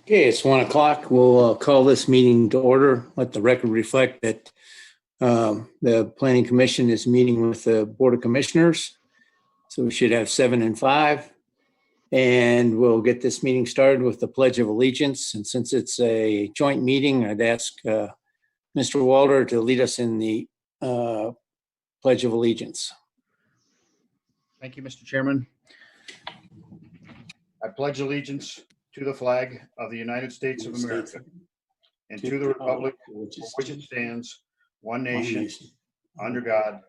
Okay, it's 1 o'clock. We'll call this meeting to order. Let the record reflect that the Planning Commission is meeting with the Board of Commissioners. So we should have 7 and 5. And we'll get this meeting started with the Pledge of Allegiance. And since it's a joint meeting, I'd ask Mr. Walter to lead us in the Pledge of Allegiance. Thank you, Mr. Chairman. I pledge allegiance to the flag of the United States of America and to the republic for which it stands, one nation, under God,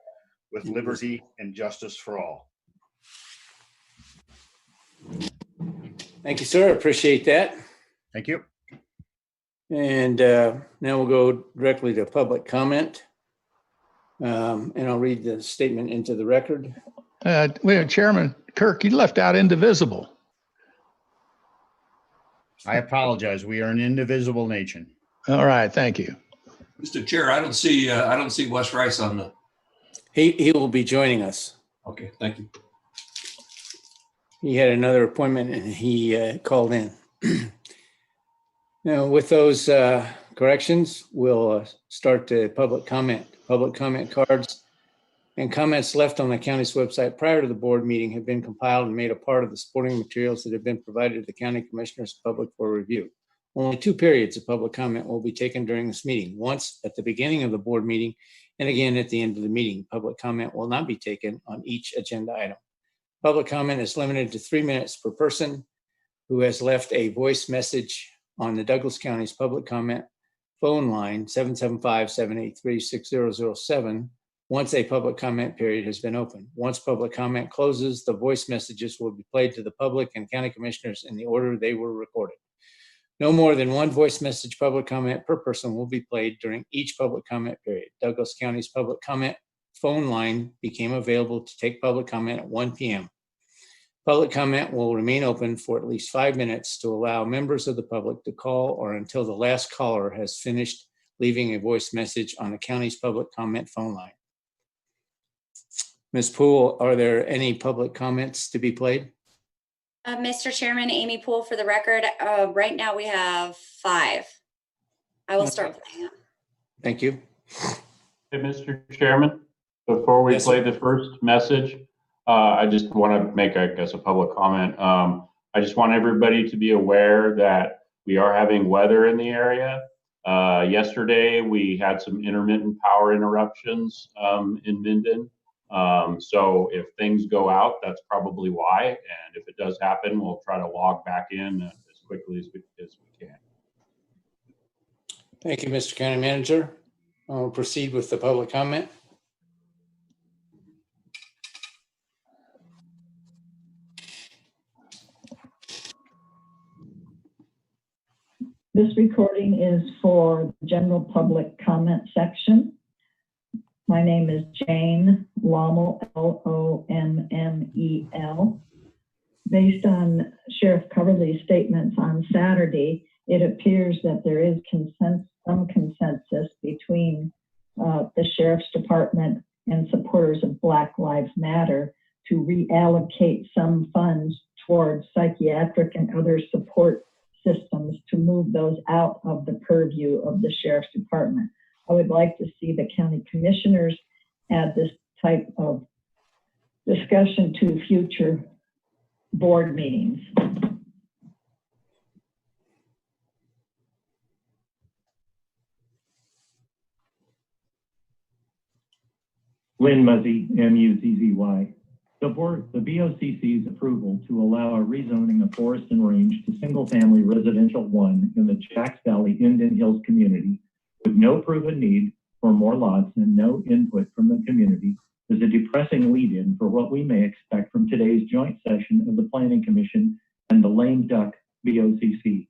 with liberty and justice for all. Thank you, sir. Appreciate that. Thank you. And now we'll go directly to public comment. And I'll read the statement into the record. Chairman Kirk, you left out indivisible. I apologize. We are an indivisible nation. All right, thank you. Mr. Chair, I don't see Wes Rice on the. He will be joining us. Okay, thank you. He had another appointment and he called in. Now, with those corrections, we'll start the public comment. Public comment cards and comments left on the county's website prior to the board meeting have been compiled and made a part of the supporting materials that have been provided to the county commissioners public for review. Only 2 periods of public comment will be taken during this meeting, once at the beginning of the board meeting and again at the end of the meeting. Public comment will not be taken on each agenda item. Public comment is limited to 3 minutes per person who has left a voice message on the Douglas County's public comment phone line 775-783-6007 once a public comment period has been opened. Once public comment closes, the voice messages will be played to the public and county commissioners in the order they were recorded. No more than 1 voice message public comment per person will be played during each public comment period. Douglas County's public comment phone line became available to take public comment at 1 p.m. Public comment will remain open for at least 5 minutes to allow members of the public to call or until the last caller has finished leaving a voice message on the county's public comment phone line. Ms. Poole, are there any public comments to be played? Mr. Chairman, Amy Poole for the record. Right now we have 5. I will start playing it. Thank you. Hey, Mr. Chairman, before we play the first message, I just want to make, I guess, a public comment. I just want everybody to be aware that we are having weather in the area. Yesterday, we had some intermittent power interruptions in Minden. So if things go out, that's probably why. And if it does happen, we'll try to log back in as quickly as we can. Thank you, Mr. County Manager. I'll proceed with the public comment. This recording is for the general public comment section. My name is Jane Lommel, Lommel. Based on Sheriff Coverly's statements on Saturday, it appears that there is some consensus between the Sheriff's Department and supporters of Black Lives Matter to reallocate some funds towards psychiatric and other support systems to move those out of the purview of the Sheriff's Department. I would like to see the county commissioners add this type of discussion to future board meetings. Lynn Muzzy, M-U-Z-Z-Y. The BOCC's approval to allow a rezoning of Forest and Range to single-family residential 1 in the Jacks Valley Indian Hills community with no proven need for more lots and no input from the community is a depressing lead-in for what we may expect from today's joint session of the Planning Commission and the lame duck BOCC.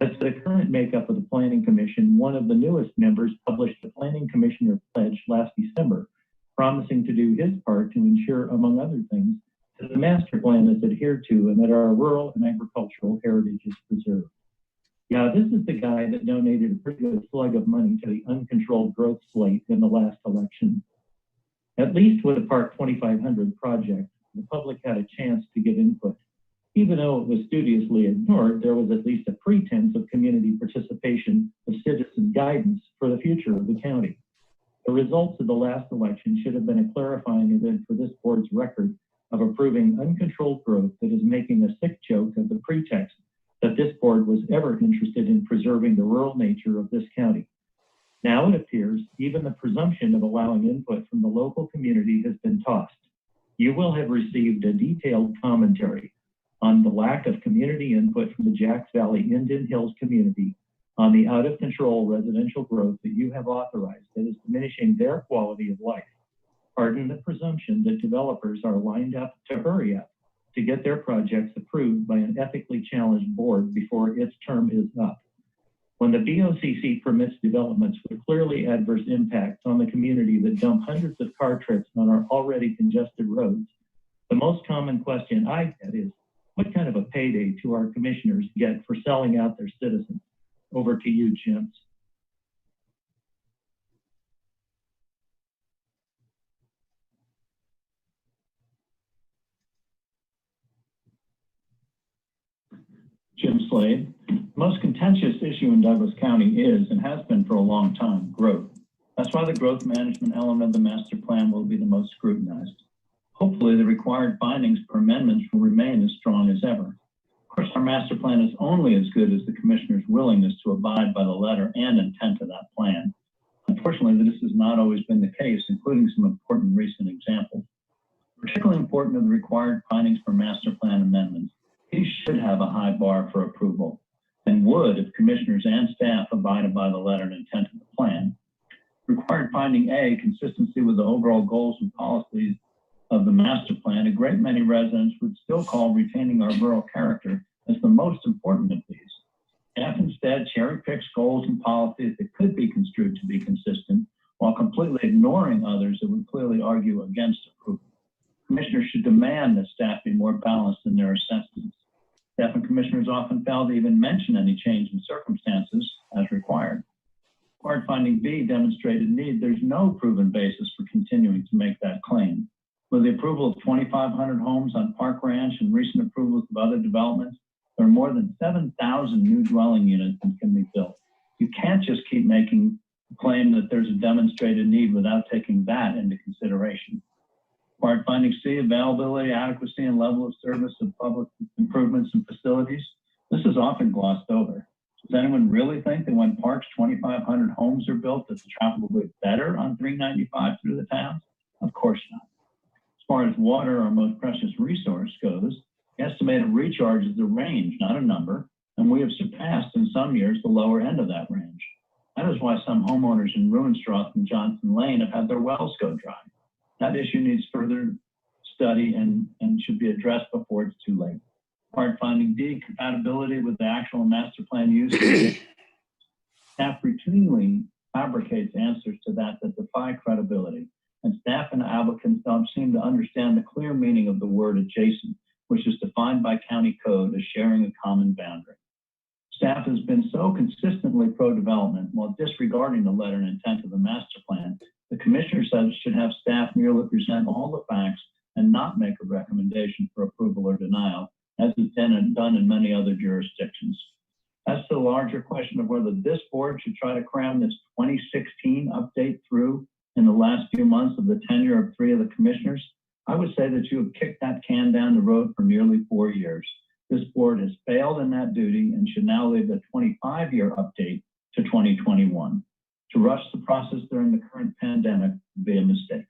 As to the current makeup of the Planning Commission, one of the newest members published the Planning Commissioner Pledge last December, promising to do his part to ensure, among other things, that the master plan is adhered to and that our rural and agricultural heritage is preserved. Yeah, this is the guy that donated a pretty good slug of money to the uncontrolled growth slate in the last election. At least with the Park 2500 project, the public had a chance to get input. Even though it was studiously ignored, there was at least a pretense of community participation of citizen guidance for the future of the county. The results of the last election should have been a clarifying event for this board's record of approving uncontrolled growth that is making a sick joke of the pretext that this board was ever interested in preserving the rural nature of this county. Now it appears even the presumption of allowing input from the local community has been tossed. You will have received a detailed commentary on the lack of community input from the Jacks Valley Indian Hills community on the out-of-control residential growth that you have authorized that is diminishing their quality of life. Pardon the presumption that developers are lined up to hurry up to get their projects approved by an ethically challenged board before its term is up. When the BOCC permits developments with clearly adverse impacts on the community that dump hundreds of car trips on our already congested roads, the most common question I get is, what kind of a payday do our commissioners get for selling out their citizens? Over to you, James. Jim Slade. The most contentious issue in Douglas County is, and has been for a long time, growth. That's why the growth management element of the master plan will be the most scrutinized. Hopefully, the required findings for amendments will remain as strong as ever. Of course, our master plan is only as good as the commissioner's willingness to abide by the letter and intent of that plan. Unfortunately, this has not always been the case, including some important recent examples. Particularly important are the required findings for master plan amendments. These should have a high bar for approval and would if commissioners and staff abided by the letter and intent of the plan. Required finding A, consistency with the overall goals and policies of the master plan. A great many residents would still call retaining our rural character as the most important of these. Staff instead cherry picks goals and policies that could be construed to be consistent while completely ignoring others that would clearly argue against approval. Commissioners should demand that staff be more balanced in their assessments. Staff and commissioners often fail to even mention any change in circumstances as required. Required finding B, demonstrated need. There's no proven basis for continuing to make that claim. With the approval of 2,500 homes on Park Ranch and recent approvals of other developments, there are more than 7,000 new dwelling units that can be built. You can't just keep making the claim that there's a demonstrated need without taking that into consideration. Required finding C, availability, adequacy, and level of service of public improvements and facilities. This is often glossed over. Does anyone really think that when Park's 2,500 homes are built, that the traffic will be better on 395 through the towns? Of course not. As far as water, our most precious resource, goes, estimated recharge is a range, not a number, and we have surpassed in some years the lower end of that range. That is why some homeowners in Ruinstrath and Johnson Lane have had their wells go dry. That issue needs further study and should be addressed before it's too late. Required finding D, compatibility with the actual master plan use. Staff routinely fabricates answers to that defy credibility, and staff and applicants don't seem to understand the clear meaning of the word adjacent, which is defined by county code as sharing a common boundary. Staff has been so consistently pro-development while disregarding the letter and intent of the master plan. The commissioner says should have staff merely present all the facts and not make a recommendation for approval or denial, as is done in many other jurisdictions. As to the larger question of whether this board should try to cram this 2016 update through in the last few months of the tenure of 3 of the commissioners, I would say that you have kicked that can down the road for nearly 4 years. This board has failed in that duty and should now leave the 25-year update to 2021. To rush the process during the current pandemic would be a mistake.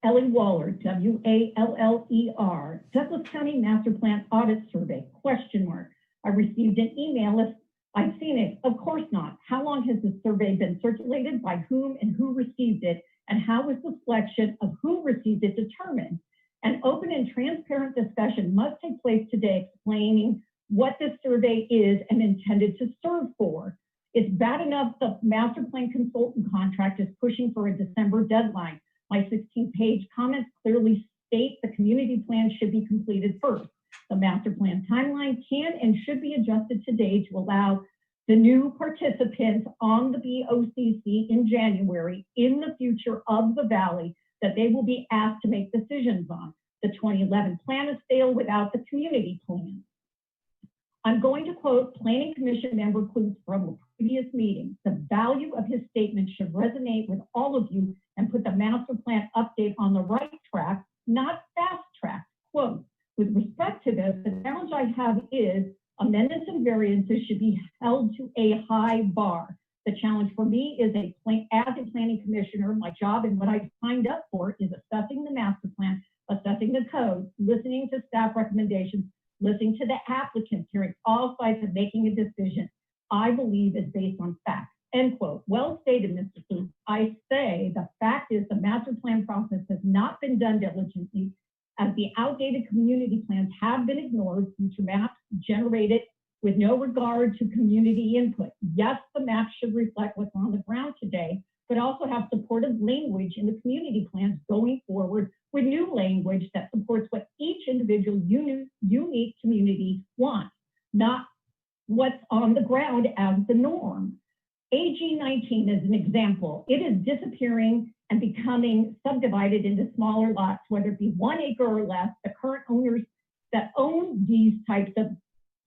Ellie Waller, W-A-L-L-E-R, Douglas County Master Plan Audit Survey, ? I received an email. If I've seen it, of course not. How long has the survey been circulated, by whom and who received it, and how was the selection of who received it determined? An open and transparent discussion must take place today explaining what this survey is and intended to serve for. It's bad enough the master plan consultant contract is pushing for a December deadline. My 16-page comments clearly state the community plan should be completed first. The master plan timeline can and should be adjusted today to allow the new participants on the BOCC in January in the future of the Valley that they will be asked to make decisions on. The 2011 plan is stale without the community plan. I'm going to quote Planning Commission member Klutz from a previous meeting. The value of his statement should resonate with all of you and put the master plan update on the right track, not fast track. Quote, with respect to this, the challenge I have is amendments and variances should be held to a high bar. The challenge for me is as a planning commissioner, my job and what I signed up for is assessing the master plan, assessing the code, listening to staff recommendations, listening to the applicants, hearing all sides and making a decision I believe is based on facts. End quote. Well stated, Mr. Klutz. I say the fact is the master plan process has not been done diligently, as the outdated community plans have been ignored, future maps generated with no regard to community input. Yes, the map should reflect what's on the ground today, but also have supportive language in the community plans going forward with new language that supports what each individual unique community wants, not what's on the ground as the norm. AG 19 is an example. It is disappearing and becoming subdivided into smaller lots, whether it be 1 acre or less. The current owners that own these types of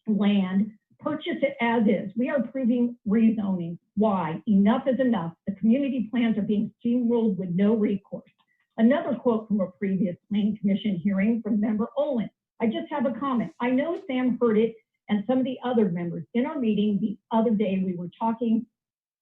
land purchase it as is. We are approving rezoning. Why? Enough is enough. The community plans are being steamrolled with no recourse. Another quote from a previous planning commission hearing from member Olin. I just have a comment. I know Sam heard it and some of the other members. In our meeting the other day, we were talking,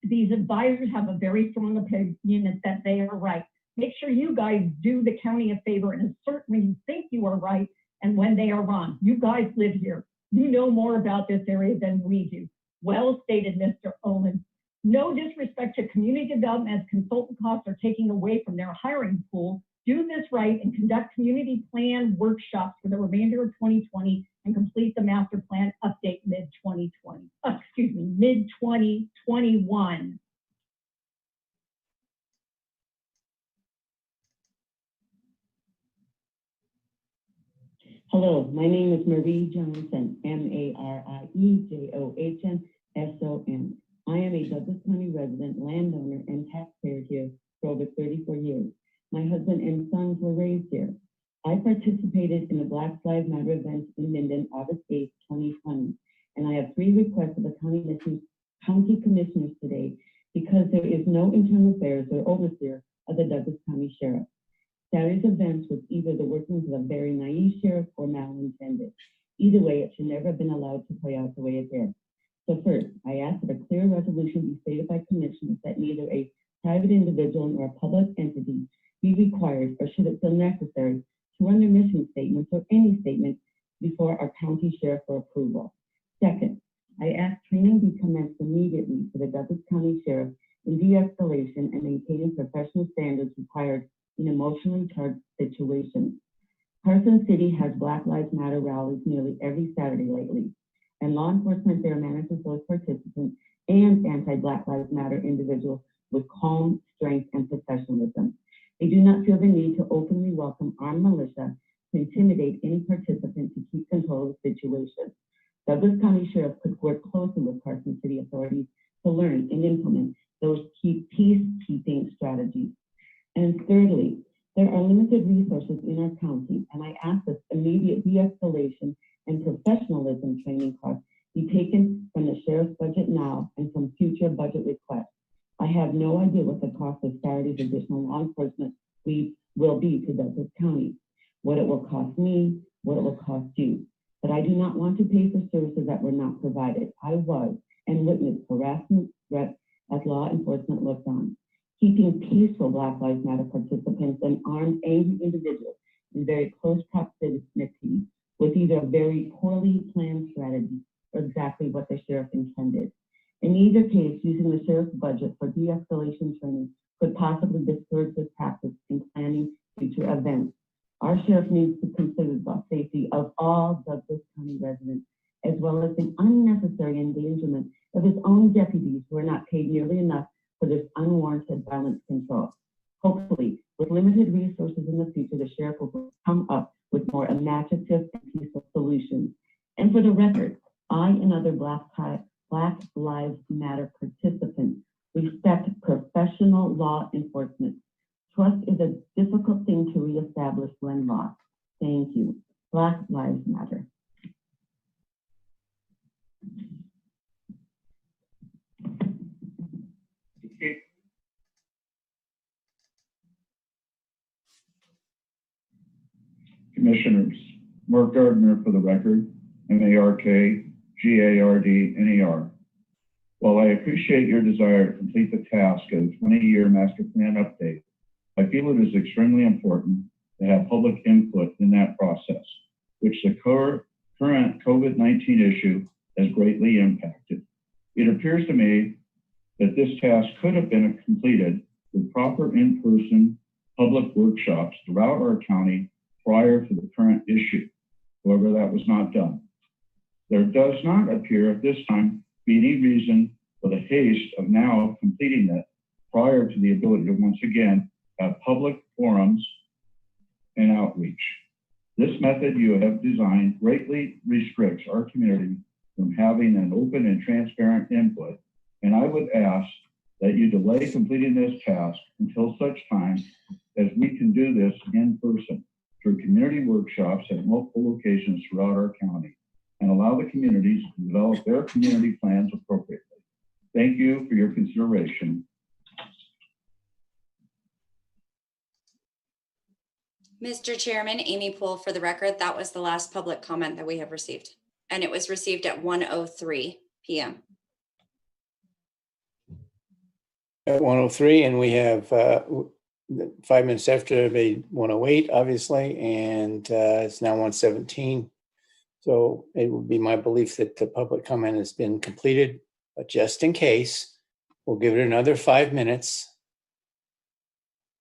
these advisors have a very strong opinion that they are right. Make sure you guys do the county a favor and assert when you think you are right and when they are wrong. You guys live here. You know more about this area than we do. Well stated, Mr. Olin. No disrespect to community development as consultant costs are taking away from their hiring pool. Do this right and conduct community plan workshops for the remainder of 2020 and complete the master plan update mid-2020. Mid-2021. Hello, my name is Marie Johnson, MarieJohnson. I am a Douglas County resident, landowner, and taxpayer here for over 34 years. My husband and sons were raised here. I participated in the Black Lives Matter event in Minden, August 8, 2020, and I have 3 requests of the county commissioners today because there is no internal affairs or overseer of the Douglas County Sheriff. Saturday's event was either the workings of a very naive sheriff or malintended. Either way, it should never have been allowed to play out the way it did. So first, I ask that a clear resolution be stated by commissioners that neither a private individual nor a public entity be required, or should it feel necessary, to run their mission statements or any statement before our county sheriff for approval. Second, I ask training be commenced immediately for the Douglas County Sheriff in de-escalation and maintaining professional standards required in emotionally charged situations. Carson City has Black Lives Matter rallies nearly every Saturday lately, and law enforcement there manages those participants and anti-Black Lives Matter individuals with calm, strength, and professionalism. They do not feel the need to openly welcome armed militia to intimidate any participant to keep control of the situation. Douglas County Sheriff could work closely with Carson City authorities to learn and implement those key peacekeeping strategies. And thirdly, there are limited resources in our county, and I ask that immediate de-escalation and professionalism training costs be taken from the sheriff's budget now and from future budget requests. I have no idea what the cost of Saturday's additional law enforcement will be to Douglas County, what it will cost me, what it will cost you. But I do not want to pay for services that were not provided. I was and witnessed harassment, threats as law enforcement looked on. Keeping peaceful Black Lives Matter participants and armed, angry individuals in very close proximity with either a very poorly planned strategy or exactly what the sheriff intended. In either case, using the sheriff's budget for de-escalation training could possibly discourage this practice in planning future events. Our sheriff needs to consider the safety of all Douglas County residents, as well as the unnecessary endangerment of his own deputies who are not paid nearly enough for this unwarranted violence control. Hopefully, with limited resources in the future, the sheriff will come up with more imaginative and peaceful solutions. And for the record, I and other Black Black Lives Matter participants respect professional law enforcement. Trust is a difficult thing to reestablish when lost. Thank you. Black Lives Matter. Commissioners, Mark Gardner for the record, MARKGARDNER. While I appreciate your desire to complete the task of 20-year master plan update, I feel it is extremely important to have public input in that process, which the current COVID-19 issue has greatly impacted. It appears to me that this task could have been completed with proper in-person public workshops throughout our county prior to the current issue. However, that was not done. There does not appear at this time be any reason for the haste of now completing it prior to the ability to once again have public forums and outreach. This method you have designed greatly restricts our community from having an open and transparent input, and I would ask that you delay completing this task until such time as we can do this in person through community workshops at multiple locations throughout our county and allow the communities to develop their community plans appropriately. Thank you for your consideration. Mr. Chairman, Amy Poole for the record. That was the last public comment that we have received. And it was received at 1:03 p.m. At 1:03, and we have 5 minutes after, it'll be 1:08, obviously, and it's now 1:17. So it would be my belief that the public comment has been completed, but just in case, we'll give it another 5 minutes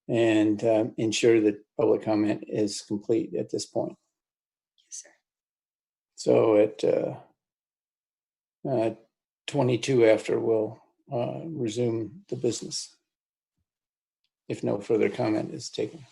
and ensure that public comment is complete at this point. Yes, sir. So at 22 after, we'll resume the business if no further comment is taken.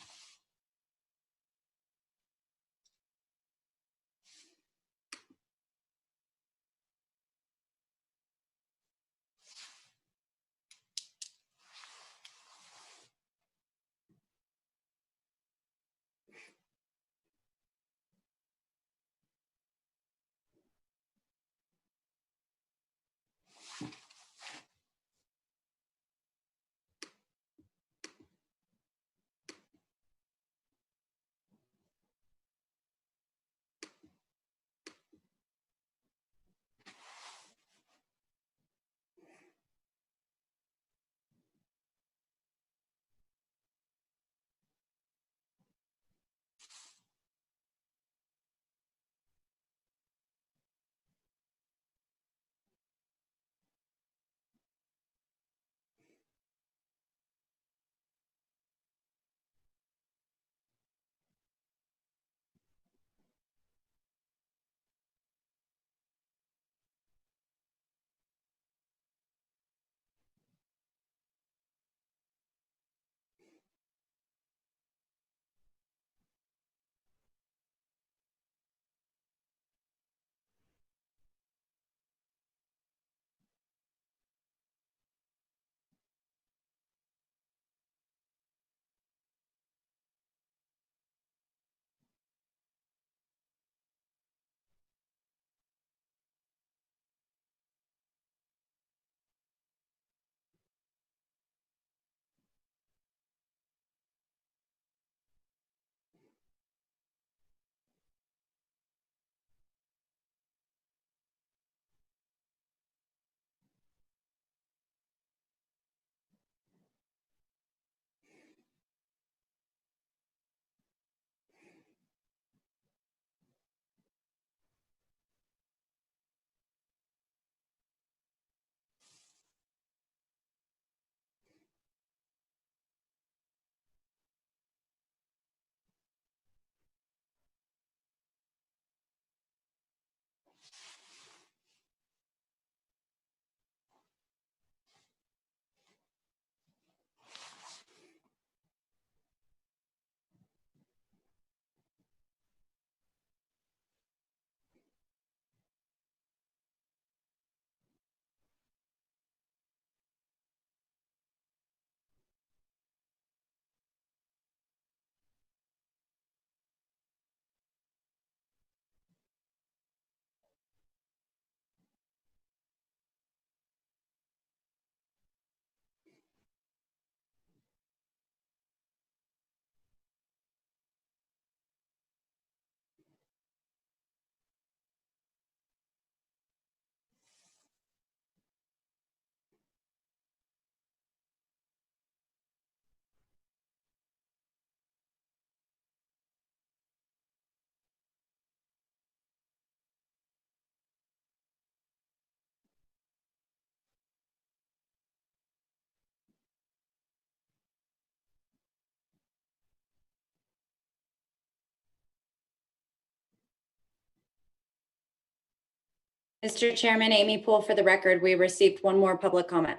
Mr. Chairman, Amy Poole for the record. We received one more public comment.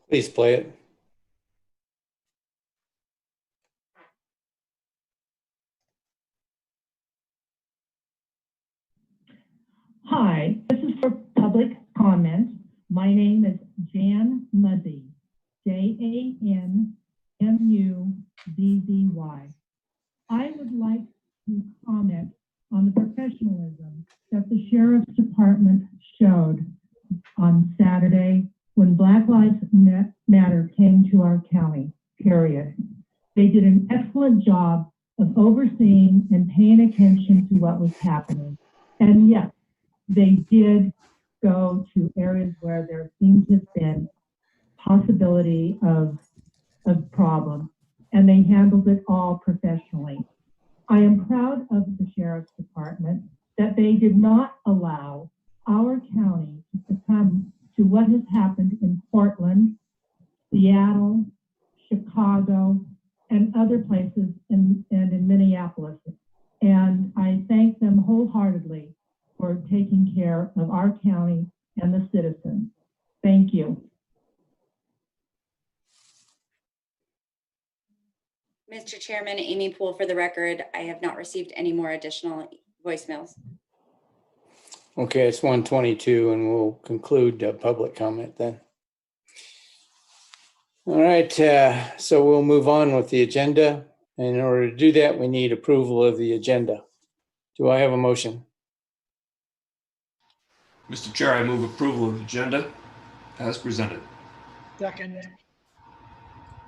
Please play it. Hi, this is for public comment. My name is Jan Muzzy, JanMuzzy. I would like to comment on the professionalism that the Sheriff's Department showed on Saturday when Black Lives Matter came to our county, period. They did an excellent job of overseeing and paying attention to what was happening. And yes, they did go to areas where there seemed to have been possibility of problem, and they handled it all professionally. I am proud of the Sheriff's Department that they did not allow our county to succumb to what has happened in Portland, Seattle, Chicago, and other places, and in Minneapolis. And I thank them wholeheartedly for taking care of our county and the citizens. Thank you. Mr. Chairman, Amy Poole for the record. I have not received any more additional voicemails. Okay, it's 1:22 and we'll conclude public comment then. All right, so we'll move on with the agenda. And in order to do that, we need approval of the agenda. Do I have a motion? Mr. Chair, I move approval of the agenda as presented. Second.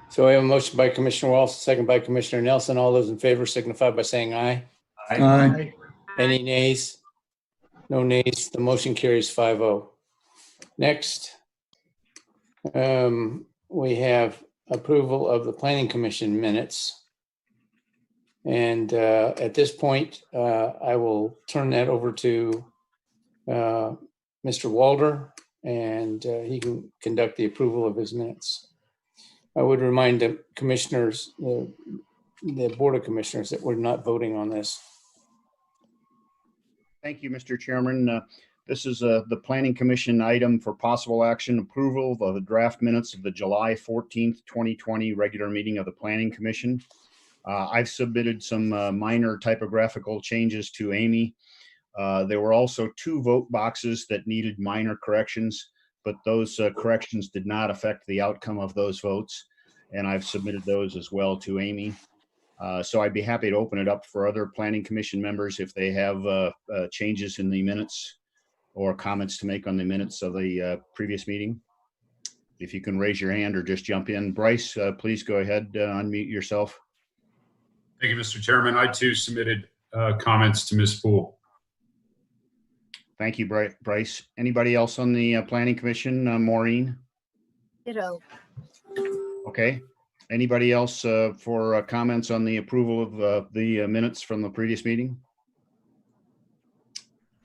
So we have a motion by Commissioner Walsh, second by Commissioner Nelson. All those in favor signify by saying aye. Aye. Any nays? No nays. The motion carries 5-0. Next, we have approval of the Planning Commission minutes. And at this point, I will turn that over to Mr. Walder, and he can conduct the approval of his minutes. I would remind the commissioners, the Board of Commissioners, that we're not voting on this. Thank you, Mr. Chairman. This is the Planning Commission item for possible action approval of the draft minutes of the July 14th, 2020 regular meeting of the Planning Commission. I've submitted some minor typographical changes to Amy. There were also 2 vote boxes that needed minor corrections, but those corrections did not affect the outcome of those votes. And I've submitted those as well to Amy. So I'd be happy to open it up for other Planning Commission members if they have changes in the minutes or comments to make on the minutes of the previous meeting. If you can raise your hand or just jump in. Bryce, please go ahead, unmute yourself. Thank you, Mr. Chairman. I too submitted comments to Ms. Poole. Thank you, Bryce. Anybody else on the Planning Commission? Maureen? Ditto. Okay. Anybody else for comments on the approval of the minutes from the previous meeting?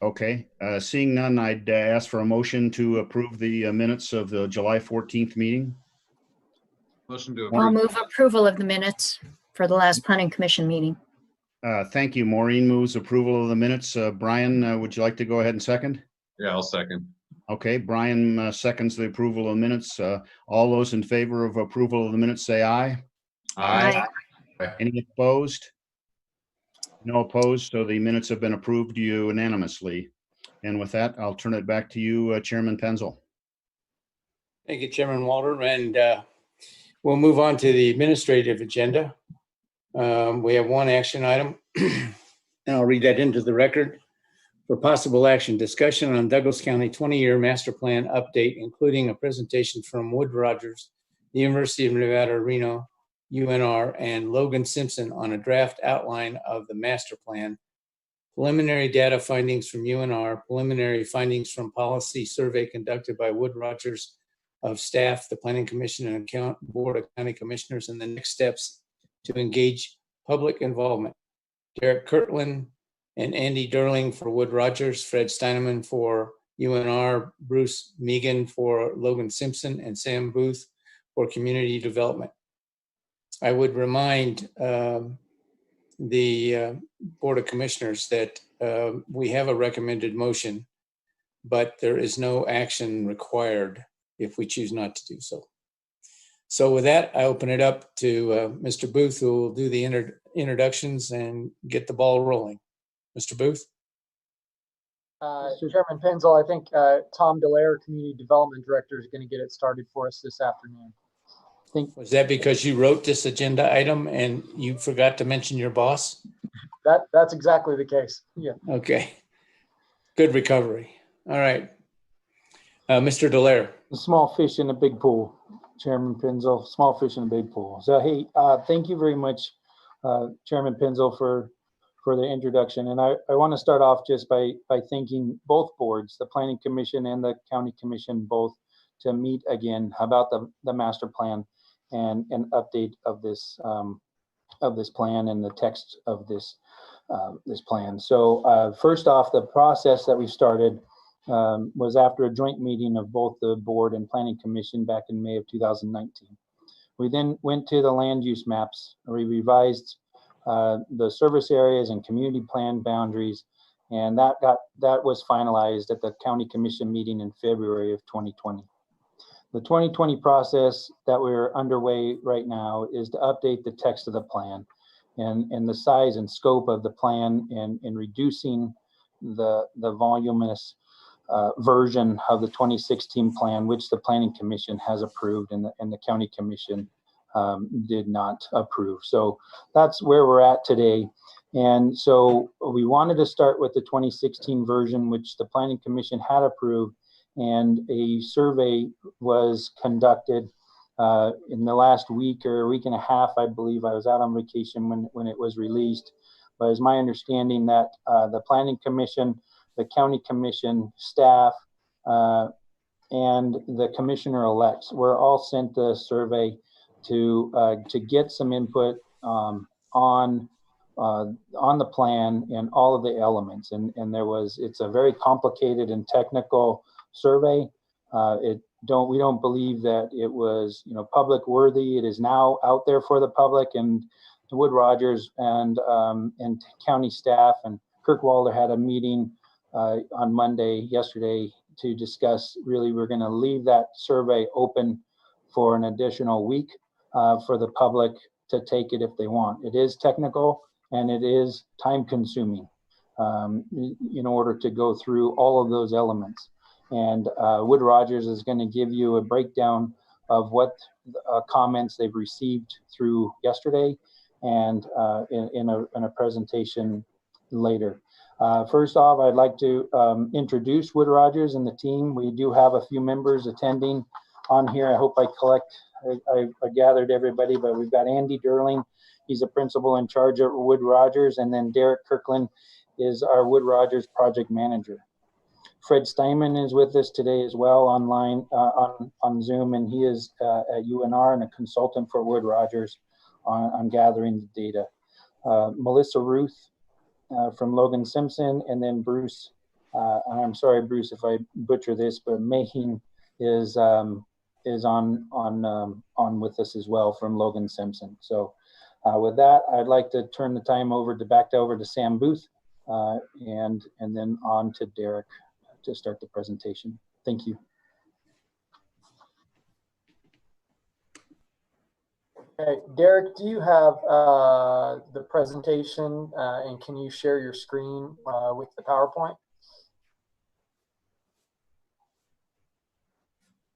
Okay. Seeing none, I'd ask for a motion to approve the minutes of the July 14th meeting. Motion to I'll move approval of the minutes for the last planning commission meeting. Thank you. Maureen moves approval of the minutes. Brian, would you like to go ahead and second? Yeah, I'll second. Okay, Brian seconds the approval of minutes. All those in favor of approval of the minutes say aye. Aye. Any opposed? No opposed, so the minutes have been approved unanimously. And with that, I'll turn it back to you, Chairman Penzel. Thank you, Chairman Walder. And we'll move on to the administrative agenda. We have one action item, and I'll read that into the record. For possible action, discussion on Douglas County 20-year master plan update, including a presentation from Wood Rogers, the University of Nevada, Reno, UNR, and Logan Simpson on a draft outline of the master plan, preliminary data findings from UNR, preliminary findings from policy survey conducted by Wood Rogers of staff, the Planning Commission, and Board of County Commissioners, and the next steps to engage public involvement. Derek Kirtland and Andy Durling for Wood Rogers, Fred Steineman for UNR, Bruce Megan for Logan Simpson, and Sam Booth for community development. I would remind the Board of Commissioners that we have a recommended motion but there is no action required if we choose not to do so. So with that, I open it up to Mr. Booth, who will do the introductions and get the ball rolling. Mr. Booth? Chairman Penzel, I think Tom Delaire, Community Development Director, is going to get it started for us this afternoon. Was that because you wrote this agenda item and you forgot to mention your boss? That's exactly the case. Yeah. Okay. Good recovery. All right. Mr. Delaire. Small fish in a big pool, Chairman Penzel, small fish in a big pool. So, hey, thank you very much, Chairman Penzel, for the introduction. And I want to start off just by thanking both boards, the Planning Commission and the County Commission, both to meet again about the master plan and an update of this plan and the text of this plan. So first off, the process that we started was after a joint meeting of both the board and Planning Commission back in May of 2019. We then went to the land use maps. We revised the service areas and community plan boundaries, and that was finalized at the County Commission meeting in February of 2020. The 2020 process that we're underway right now is to update the text of the plan and the size and scope of the plan and reducing the voluminous version of the 2016 plan, which the Planning Commission has approved and the County Commission did not approve. So that's where we're at today. And so we wanted to start with the 2016 version, which the Planning Commission had approved, and a survey was conducted in the last week or a week and a half. I believe I was out on vacation when it was released, but it's my understanding that the Planning Commission, the County Commission staff, and the commissioner-elects were all sent the survey to get some input on the plan and all of the elements. And it's a very complicated and technical survey. We don't believe that it was public worthy. It is now out there for the public, and Wood Rogers and county staff and Kirk Walder had a meeting on yesterday to discuss. Really, we're going to leave that survey open for an additional week for the public to take it if they want. It is technical and it is time consuming in order to go through all of those elements. And Wood Rogers is going to give you a breakdown of what comments they've received through yesterday and in a presentation later. First off, I'd like to introduce Wood Rogers and the team. We do have a few members attending on here. I hope I gathered everybody, but we've got Andy Durling. He's a principal in charge at Wood Rogers, and then Derek Kirkland is our Wood Rogers project manager. Fred Steinman is with us today as well online on Zoom, and he is at UNR and a consultant for Wood Rogers on gathering the data. Melissa Ruth from Logan Simpson, and then Bruce, and I'm sorry, Bruce, if I butcher this, but Maheen is on with us as well from Logan Simpson. So with that, I'd like to turn the time back over to Sam Booth, and then on to Derek to start the presentation. Thank you. Okay, Derek, do you have the presentation and can you share your screen with the PowerPoint?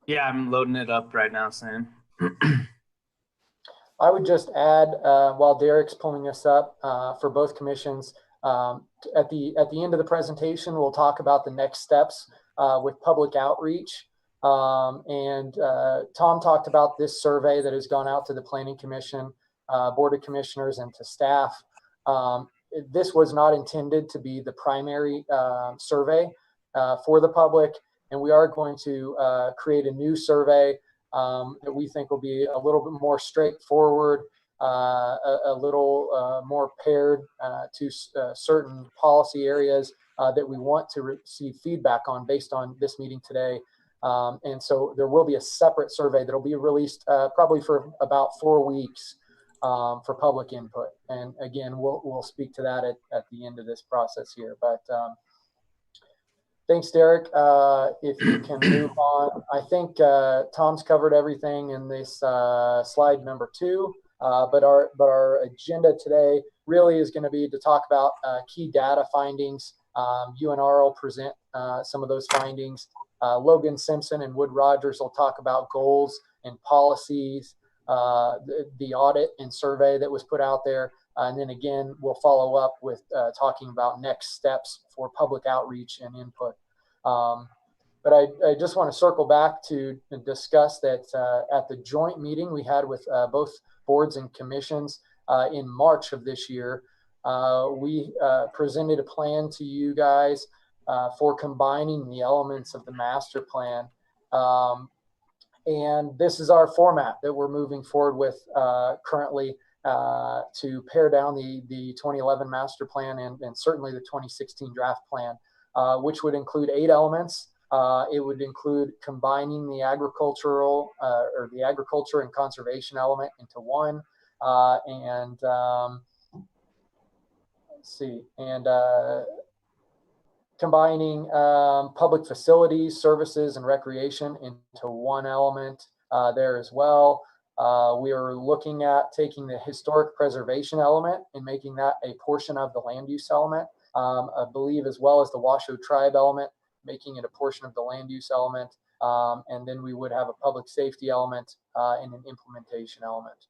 Yeah, I'm loading it up right now, Sam. I would just add, while Derek's pulling this up for both commissions, at the end of the presentation, we'll talk about the next steps with public outreach. And Tom talked about this survey that has gone out to the Planning Commission, Board of Commissioners, and to staff. This was not intended to be the primary survey for the public, and we are going to create a new survey that we think will be a little bit more straightforward, a little more paired to certain policy areas that we want to receive feedback on based on this meeting today. And so there will be a separate survey that will be released probably for about 4 weeks for public input. And again, we'll speak to that at the end of this process here. But Thanks, Derek. If you can move on, I think Tom's covered everything in this slide number 2. But our agenda today really is going to be to talk about key data findings. UNR will present some of those findings. Logan Simpson and Wood Rogers will talk about goals and policies, the audit and survey that was put out there. And then again, we'll follow up with talking about next steps for public outreach and input. But I just want to circle back to discuss that at the joint meeting we had with both boards and commissions in March of this year, we presented a plan to you guys for combining the elements of the master plan. And this is our format that we're moving forward with currently to pare down the 2011 master plan and certainly the 2016 draft plan, which would include 8 elements. It would include combining the agricultural or the agriculture and conservation element into one, combining public facilities, services, and recreation into one element there as well. We are looking at taking the historic preservation element and making that a portion of the land use element, I believe, as well as the Washoe tribe element, making it a portion of the land use element. And then we would have a public safety element and an implementation element.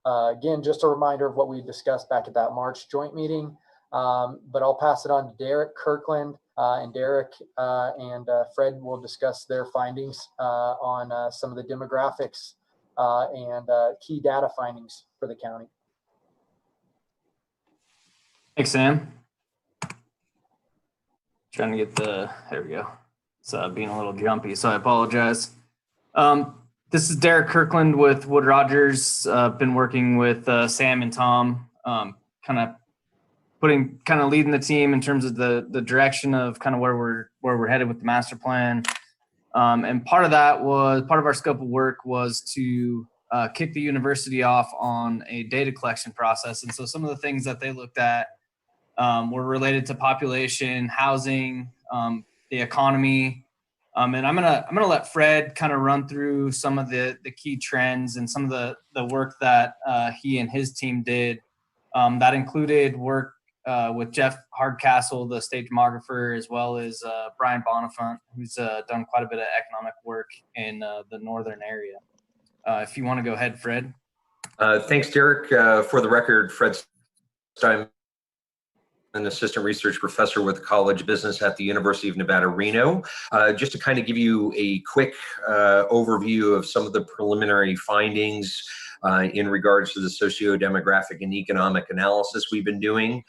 Again, just a reminder of what we discussed back at that March joint meeting. But I'll pass it on to Derek Kirkland, and Derek and Fred will discuss their findings on some of the demographics and key data findings for the county. Thanks, Sam. Trying to get there we go. It's being a little jumpy, so I apologize. This is Derek Kirkland with Wood Rogers. Been working with Sam and Tom, kind of leading the team in terms of the direction of kind of where we're headed with the master plan. And part of our scope of work was to kick the university off on a data collection process. And so some of the things that they looked at were related to population, housing, the economy. And I'm gonna let Fred kind of run through some of the key trends and some of the work that he and his team did. That included work with Jeff Hardcastle, the state demographer, as well as Brian Bonifant, who's done quite a bit of economic work in the northern area. If you want to go ahead, Fred. Thanks, Derek. For the record, Fred Stein, an assistant research professor with the College of Business at the University of Nevada, Reno. Just to kind of give you a quick overview of some of the preliminary findings in regards to the socio-demographic and economic analysis we've been doing.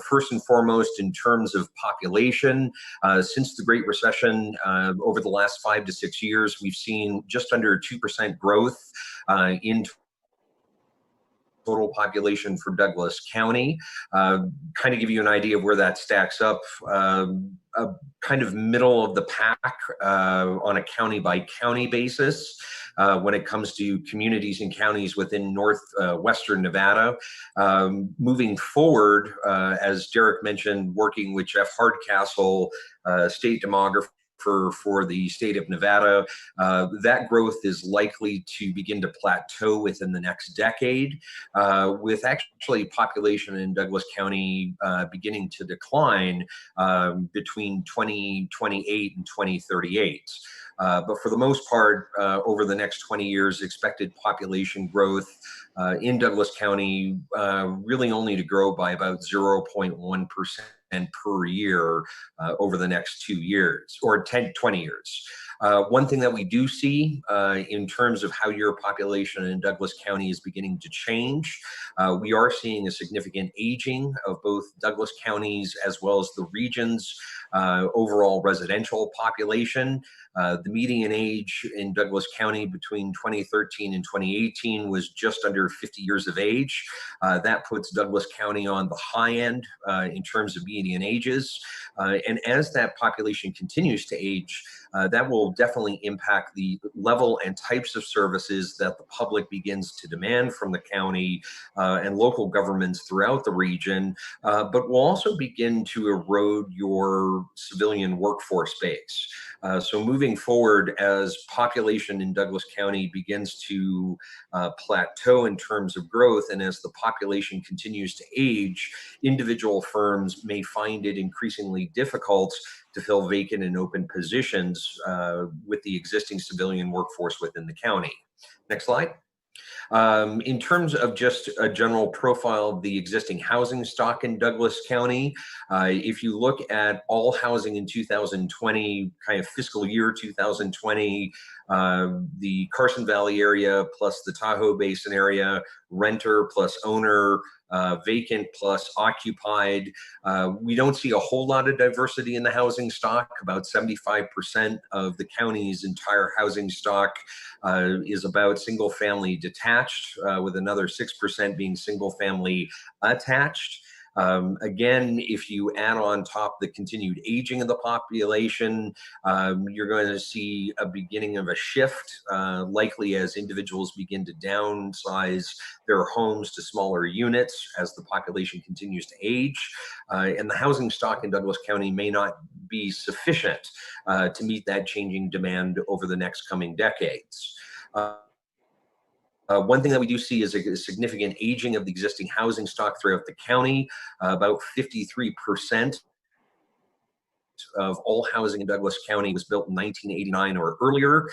First and foremost, in terms of population, since the Great Recession, over the last 5 to 6 years, we've seen just under 2% growth in total population for Douglas County. Kind of give you an idea of where that stacks up, kind of middle of the pack on a county by county basis when it comes to communities and counties within northwestern Nevada. Moving forward, as Derek mentioned, working with Jeff Hardcastle, state demographer for the state of Nevada, that growth is likely to begin to plateau within the next decade, with actually population in Douglas County beginning to decline between 2028 and 2038. But for the most part, over the next 20 years, expected population growth in Douglas County really only to grow by about 0.1% per year over the next 2 years or 20 years. One thing that we do see in terms of how your population in Douglas County is beginning to change, we are seeing a significant aging of both Douglas counties as well as the region's overall residential population. The median age in Douglas County between 2013 and 2018 was just under 50 years of age. That puts Douglas County on the high end in terms of median ages. And as that population continues to age, that will definitely impact the level and types of services that the public begins to demand from the county and local governments throughout the region, but will also begin to erode your civilian workforce base. So moving forward, as population in Douglas County begins to plateau in terms of growth, and as the population continues to age, individual firms may find it increasingly difficult to fill vacant and open positions with the existing civilian workforce within the county. Next slide. In terms of just a general profile of the existing housing stock in Douglas County, if you look at all housing in 2020, kind of fiscal year 2020, the Carson Valley area plus the Tahoe Basin area, renter plus owner, vacant plus occupied. We don't see a whole lot of diversity in the housing stock. About 75% of the county's entire housing stock is about single family detached, with another 6% being single family attached. Again, if you add on top the continued aging of the population, you're going to see a beginning of a shift, likely as individuals begin to downsize their homes to smaller units as the population continues to age. And the housing stock in Douglas County may not be sufficient to meet that changing demand over the next coming decades. One thing that we do see is a significant aging of the existing housing stock throughout the county. About 53% of all housing in Douglas County was built in 1989 or earlier,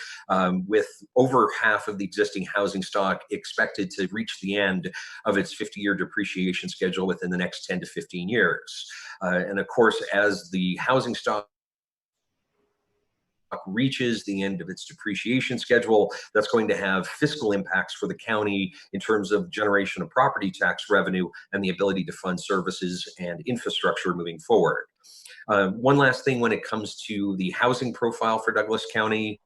with over half of the existing housing stock expected to reach the end of its 50-year depreciation schedule within the next 10 to 15 years. And of course, as the housing stock reaches the end of its depreciation schedule, that's going to have fiscal impacts for the county in terms of generation of property tax revenue and the ability to fund services and infrastructure moving forward. One last thing when it comes to the housing profile for Douglas County.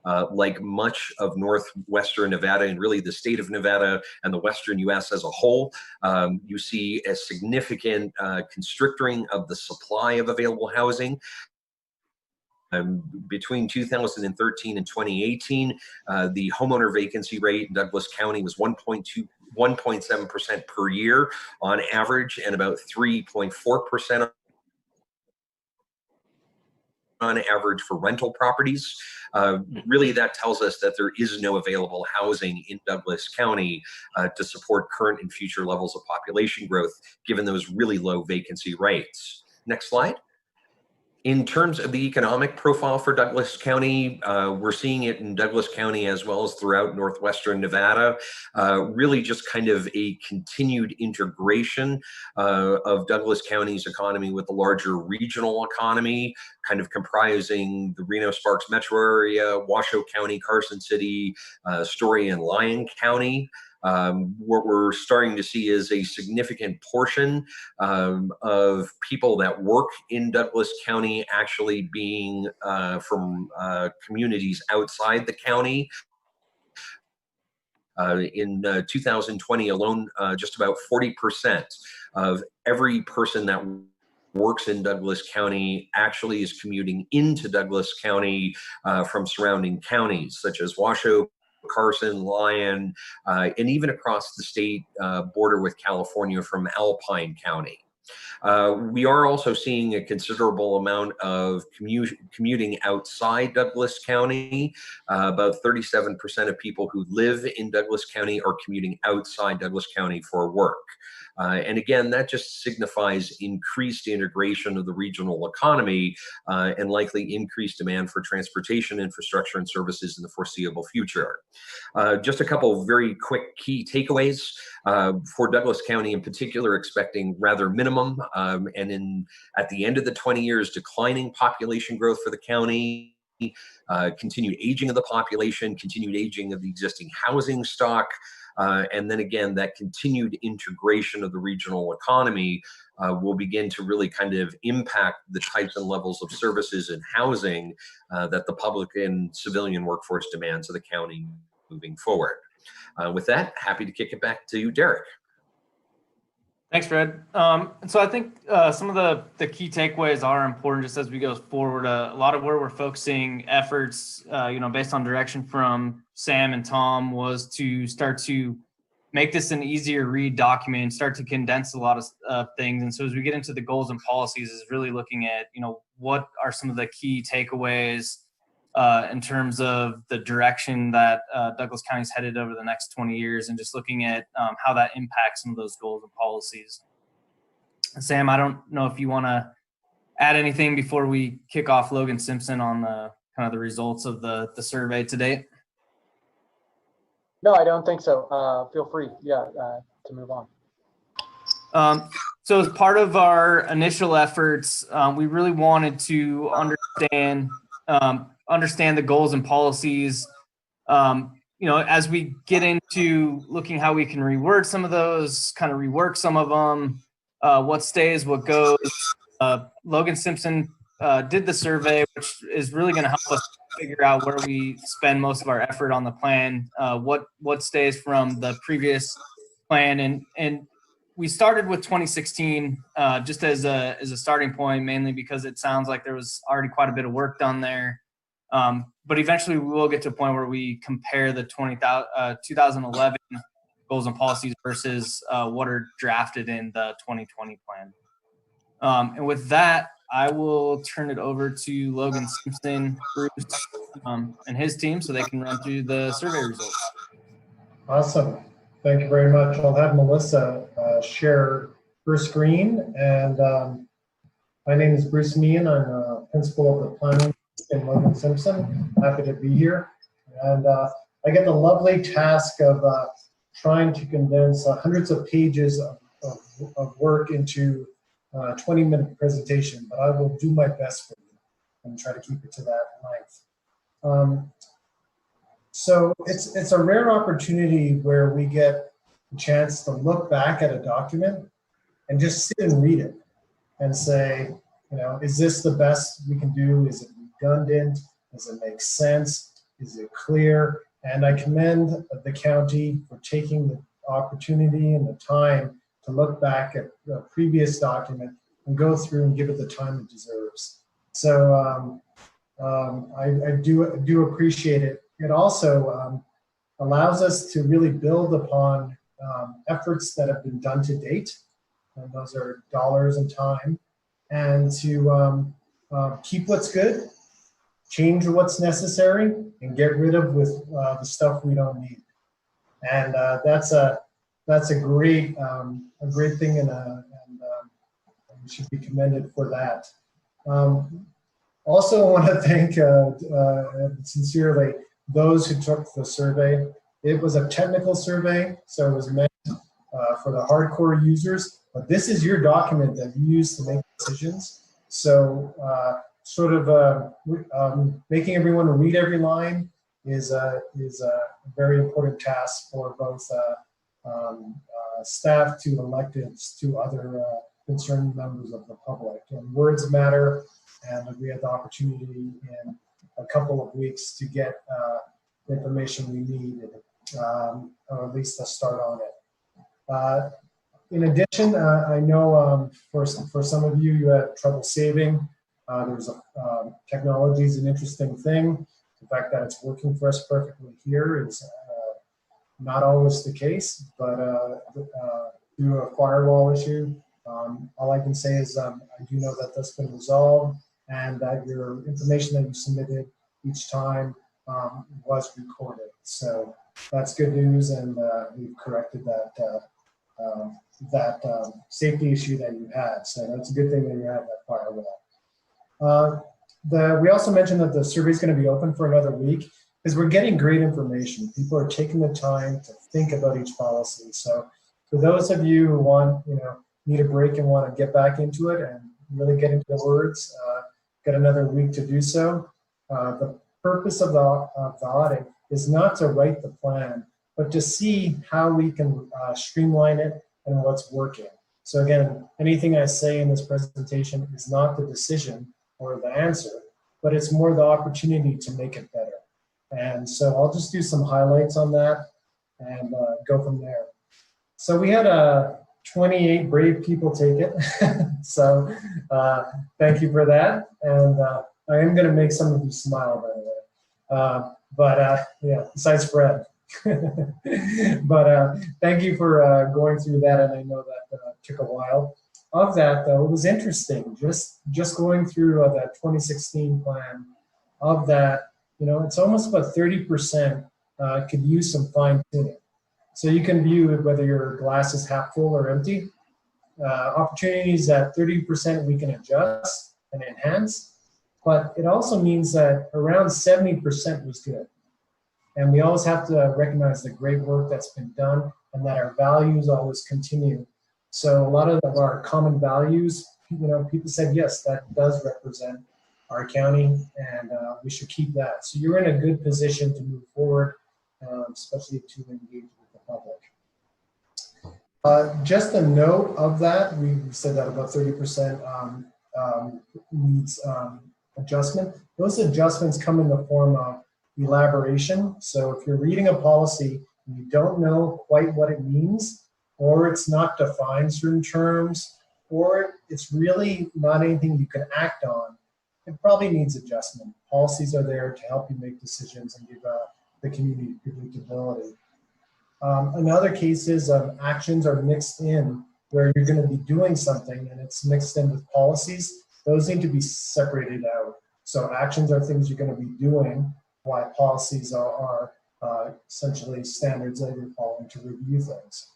Like much of northwestern Nevada and really the state of Nevada and the western U.S. as a whole, you see a significant constricting of the supply of available housing. Between 2013 and 2018, the homeowner vacancy rate in Douglas County was 1.7% per year on average, and about 3.4% on average for rental properties. Really, that tells us that there is no available housing in Douglas County to support current and future levels of population growth, given those really low vacancy rates. Next slide. In terms of the economic profile for Douglas County, we're seeing it in Douglas County as well as throughout northwestern Nevada, really just kind of a continued integration of Douglas County's economy with the larger regional economy, kind of comprising the Reno-Sparks metro area, Washoe County, Carson City, Story and Lyon County. What we're starting to see is a significant portion of people that work in Douglas County actually being from communities outside the county. In 2020 alone, just about 40% of every person that works in Douglas County actually is commuting into Douglas County from surrounding counties such as Washoe, Carson, Lyon, and even across the state border with California from Alpine County. We are also seeing a considerable amount of commuting outside Douglas County. About 37% of people who live in Douglas County are commuting outside Douglas County for work. And again, that just signifies increased integration of the regional economy and likely increased demand for transportation infrastructure and services in the foreseeable future. Just a couple of very quick key takeaways for Douglas County in particular, expecting rather minimum and at the end of the 20 years, declining population growth for the county, continued aging of the population, continued aging of the existing housing stock, and then again, that continued integration of the regional economy will begin to really kind of impact the types and levels of services and housing that the public and civilian workforce demands of the county moving forward. With that, happy to kick it back to you, Derek. Thanks, Fred. So I think some of the key takeaways are important just as we go forward. A lot of where we're focusing efforts, based on direction from Sam and Tom, was to start to make this an easier read document, start to condense a lot of things. And so as we get into the goals and policies, is really looking at, what are some of the key takeaways in terms of the direction that Douglas County is headed over the next 20 years, and just looking at how that impacts some of those goals and policies. Sam, I don't know if you want to add anything before we kick off Logan Simpson on the kind of the results of the survey to date. No, I don't think so. Feel free, to move on. So as part of our initial efforts, we really wanted to understand the goals and policies. As we get into looking how we can reword some of those, kind of rework some of them, what stays, what goes. Logan Simpson did the survey, which is really going to help us figure out where we spend most of our effort on the plan, what stays from the previous plan. And we started with 2016 just as a starting point, mainly because it sounds like there was already quite a bit of work done there. But eventually we will get to a point where we compare the 2011 goals and policies versus what are drafted in the 2020 plan. And with that, I will turn it over to Logan Simpson, Bruce, and his team so they can run through the survey results. Awesome. Thank you very much. I'll have Melissa share her screen. And my name is Bruce Meehan. I'm a principal of the planning in Logan Simpson. Happy to be here. And I get the lovely task of trying to condense hundreds of pages of work into a 20-minute presentation, but I will do my best for you and try to keep it to that length. So it's a rare opportunity where we get a chance to look back at a document and just sit and read it and say, is this the best we can do? Is it redundant? Does it make sense? Is it clear? And I commend the county for taking the opportunity and the time to look back at the previous document and go through and give it the time it deserves. So I do appreciate it. It also allows us to really build upon efforts that have been done to date, and those are dollars and time, and to keep what's good, change what's necessary, and get rid of the stuff we don't need. And that's a great thing, and we should be commended for that. Also, I want to thank sincerely those who took the survey. It was a technical survey, so it was meant for the hardcore users, but this is your document that you use to make decisions. So making everyone read every line is a very important task for both staff to electeds to other concerned members of the public. And words matter, and we had the opportunity in a couple of weeks to get the information we needed, or at least a start on it. In addition, I know for some of you, you had trouble saving. Technology is an interesting thing. The fact that it's working for us perfectly here is not always the case, but due to a firewall issue, all I can say is I do know that that's been resolved, and that your information that you submitted each time was recorded. So that's good news, and we've corrected that safety issue that you had. So that's a good thing that you have that firewall. We also mentioned that the survey is going to be open for another week because we're getting great information. People are taking the time to think about each policy. So for those of you who need a break and want to get back into it and really get into the words, get another week to do so. The purpose of the audit is not to write the plan, but to see how we can streamline it and what's working. So again, anything I say in this presentation is not the decision or the answer, but it's more the opportunity to make it better. And so I'll just do some highlights on that and go from there. So we had 28 brave people take it. So thank you for that. And I am going to make some of you smile, by the way. Yeah, besides Fred. But thank you for going through that. And I know that took a while. Of that, though, it was interesting. Just going through that 2016 plan. Of that, you know, it's almost about 30% could use some fine tuning. So you can view whether your glass is half full or empty. Opportunities at 30% we can adjust and enhance, but it also means that around 70% was good. And we always have to recognize the great work that's been done and that our values always continue. So a lot of our common values, you know, people said, yes, that does represent our county, and we should keep that. So you're in a good position to move forward, especially to engage with the public. Just a note of that, we said that about 30% needs adjustment. Those adjustments come in the form of elaboration. So if you're reading a policy and you don't know quite what it means, or it's not defined certain terms, or it's really not anything you can act on, it probably needs adjustment. Policies are there to help you make decisions and give the community predictability. In other cases, actions are mixed in where you're going to be doing something and it's mixed in with policies. Those need to be separated out. So actions are things you're going to be doing, while policies are essentially standards that you're following to review things.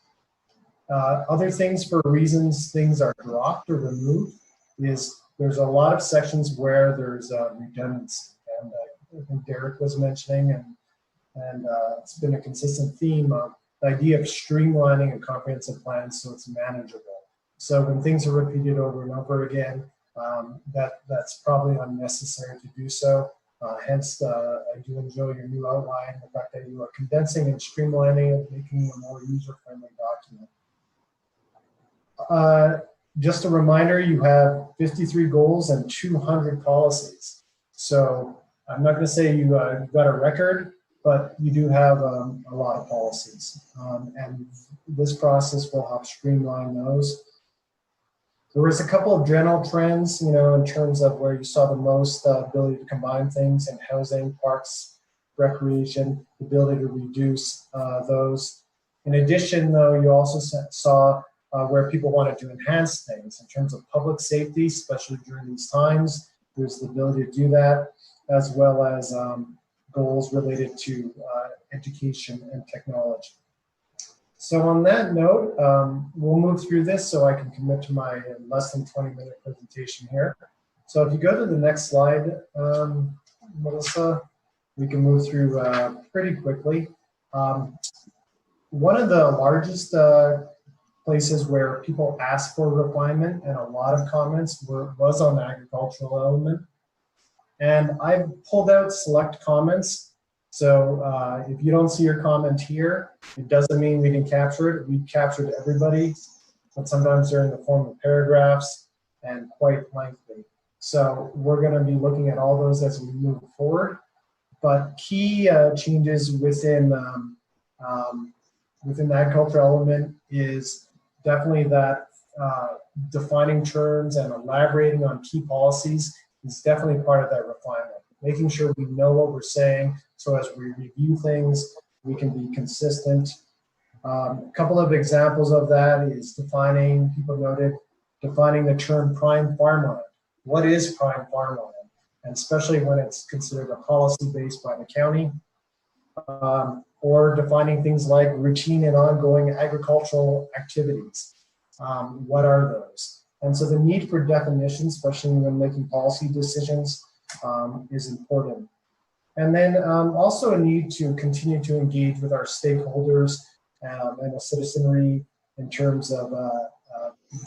Other things for reasons things are dropped or removed is there's a lot of sections where there's redundancy. And I think Derek was mentioning, and it's been a consistent theme of the idea of streamlining a comprehensive plan so it's manageable. So when things are repeated over and over again, that's probably unnecessary to do so. Hence, I do enjoy your new outline, the fact that you are condensing and streamlining it, making a more user-friendly document. Just a reminder, you have 53 goals and 200 policies. So I'm not going to say you got a record, but you do have a lot of policies. And this process will help streamline those. There was a couple of general trends, you know, in terms of where you saw the most ability to combine things in housing, parks, recreation, the ability to reduce those. In addition, though, you also saw where people wanted to enhance things in terms of public safety, especially during these times. There's the ability to do that, as well as goals related to education and technology. So on that note, we'll move through this so I can commit to my less than 20-minute presentation here. So if you go to the next slide, Melissa, we can move through pretty quickly. One of the largest places where people asked for refinement and a lot of comments was on the agricultural element. And I pulled out select comments. So if you don't see your comment here, it doesn't mean we didn't capture it. We captured everybody, but sometimes they're in the form of paragraphs and quite lengthy. So we're going to be looking at all those as we move forward. But key changes within the agriculture element is definitely that defining terms and elaborating on key policies is definitely part of that refinement. Making sure we know what we're saying so as we review things, we can be consistent. A couple of examples of that is defining, people noted, defining the term prime farmland. What is prime farmland? And especially when it's considered a policy based by the county. Or defining things like routine and ongoing agricultural activities. What are those? And so the need for definition, especially when making policy decisions, is important. And then also a need to continue to engage with our stakeholders and the citizenry in terms of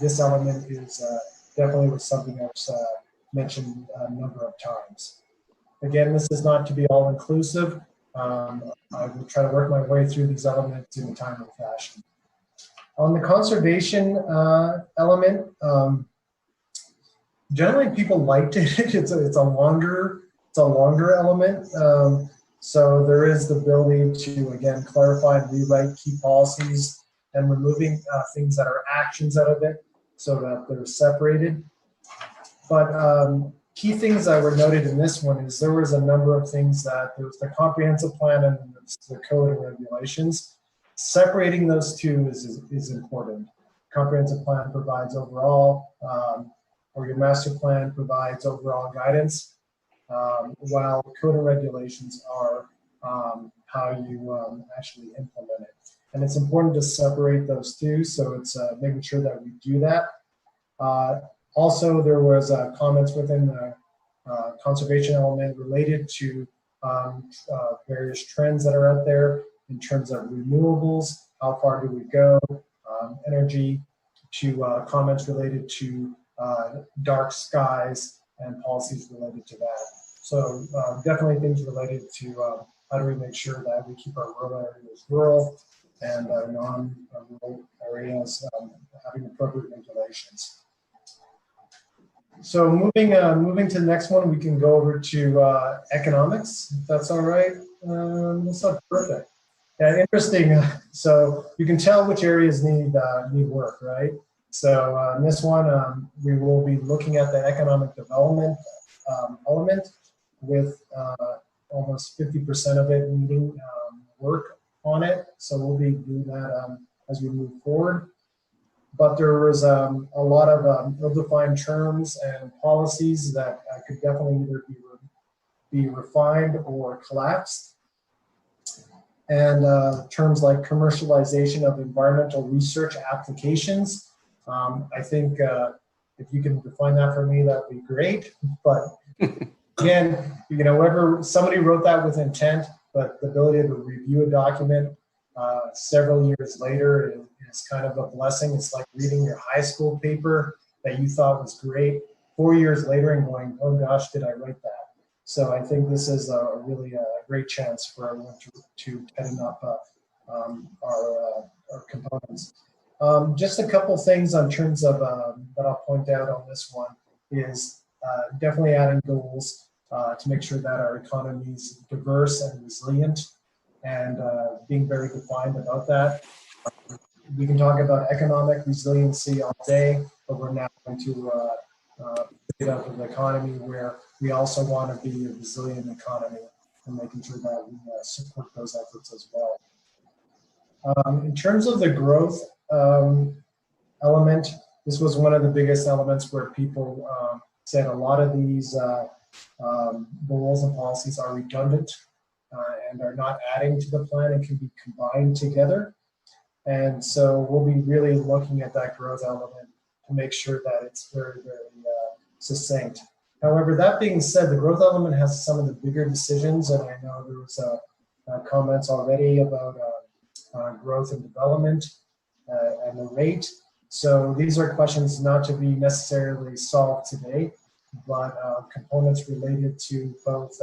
this element is definitely was something that's mentioned a number of times. Again, this is not to be all inclusive. I will try to work my way through these elements in a timely fashion. On the conservation element, generally people liked it. It's a longer element. So there is the ability to again clarify and rewrite key policies and removing things that are actions out of it so that they're separated. But key things that were noted in this one is there was a number of things that there was the comprehensive plan and the code and regulations. Separating those two is important. Comprehensive plan provides overall, or your master plan provides overall guidance, while code and regulations are how you actually implement it. And it's important to separate those two, so it's making sure that we do that. Also, there was comments within the conservation element related to various trends that are out there in terms of renewables, how far do we go, energy, to comments related to dark skies and policies related to that. So definitely things related to how do we make sure that we keep our rural areas rural and non-rural areas having appropriate regulations. So moving to the next one, we can go over to economics, if that's all right. That's not perfect. Yeah, interesting. So you can tell which areas need work, right? So in this one, we will be looking at the economic development element with almost 50% of it needing work on it. So we'll be doing that as we move forward. But there was a lot of ill-defined terms and policies that could definitely either be refined or collapsed. And terms like commercialization of environmental research applications. I think if you can define that for me, that'd be great. But again, whoever, somebody wrote that with intent, but the ability to review a document several years later is kind of a blessing. It's like reading your high school paper that you thought was great 4 years later and going, oh gosh, did I write that? So I think this is a really great chance for everyone to tighten up our components. Just a couple things in terms of that I'll point out on this one is definitely adding goals to make sure that our economy is diverse and resilient and being very defined about that. We can talk about economic resiliency all day, but we're now going to get up with the economy where we also want to be a resilient economy and making sure that we support those efforts as well. In terms of the growth element, this was one of the biggest elements where people said a lot of these goals and policies are redundant and are not adding to the plan and can be combined together. And so we'll be really looking at that growth element to make sure that it's very, very succinct. However, that being said, the growth element has some of the bigger decisions, and I know there was comments already about growth and development and the rate. So these are questions not to be necessarily solved today, but components related to both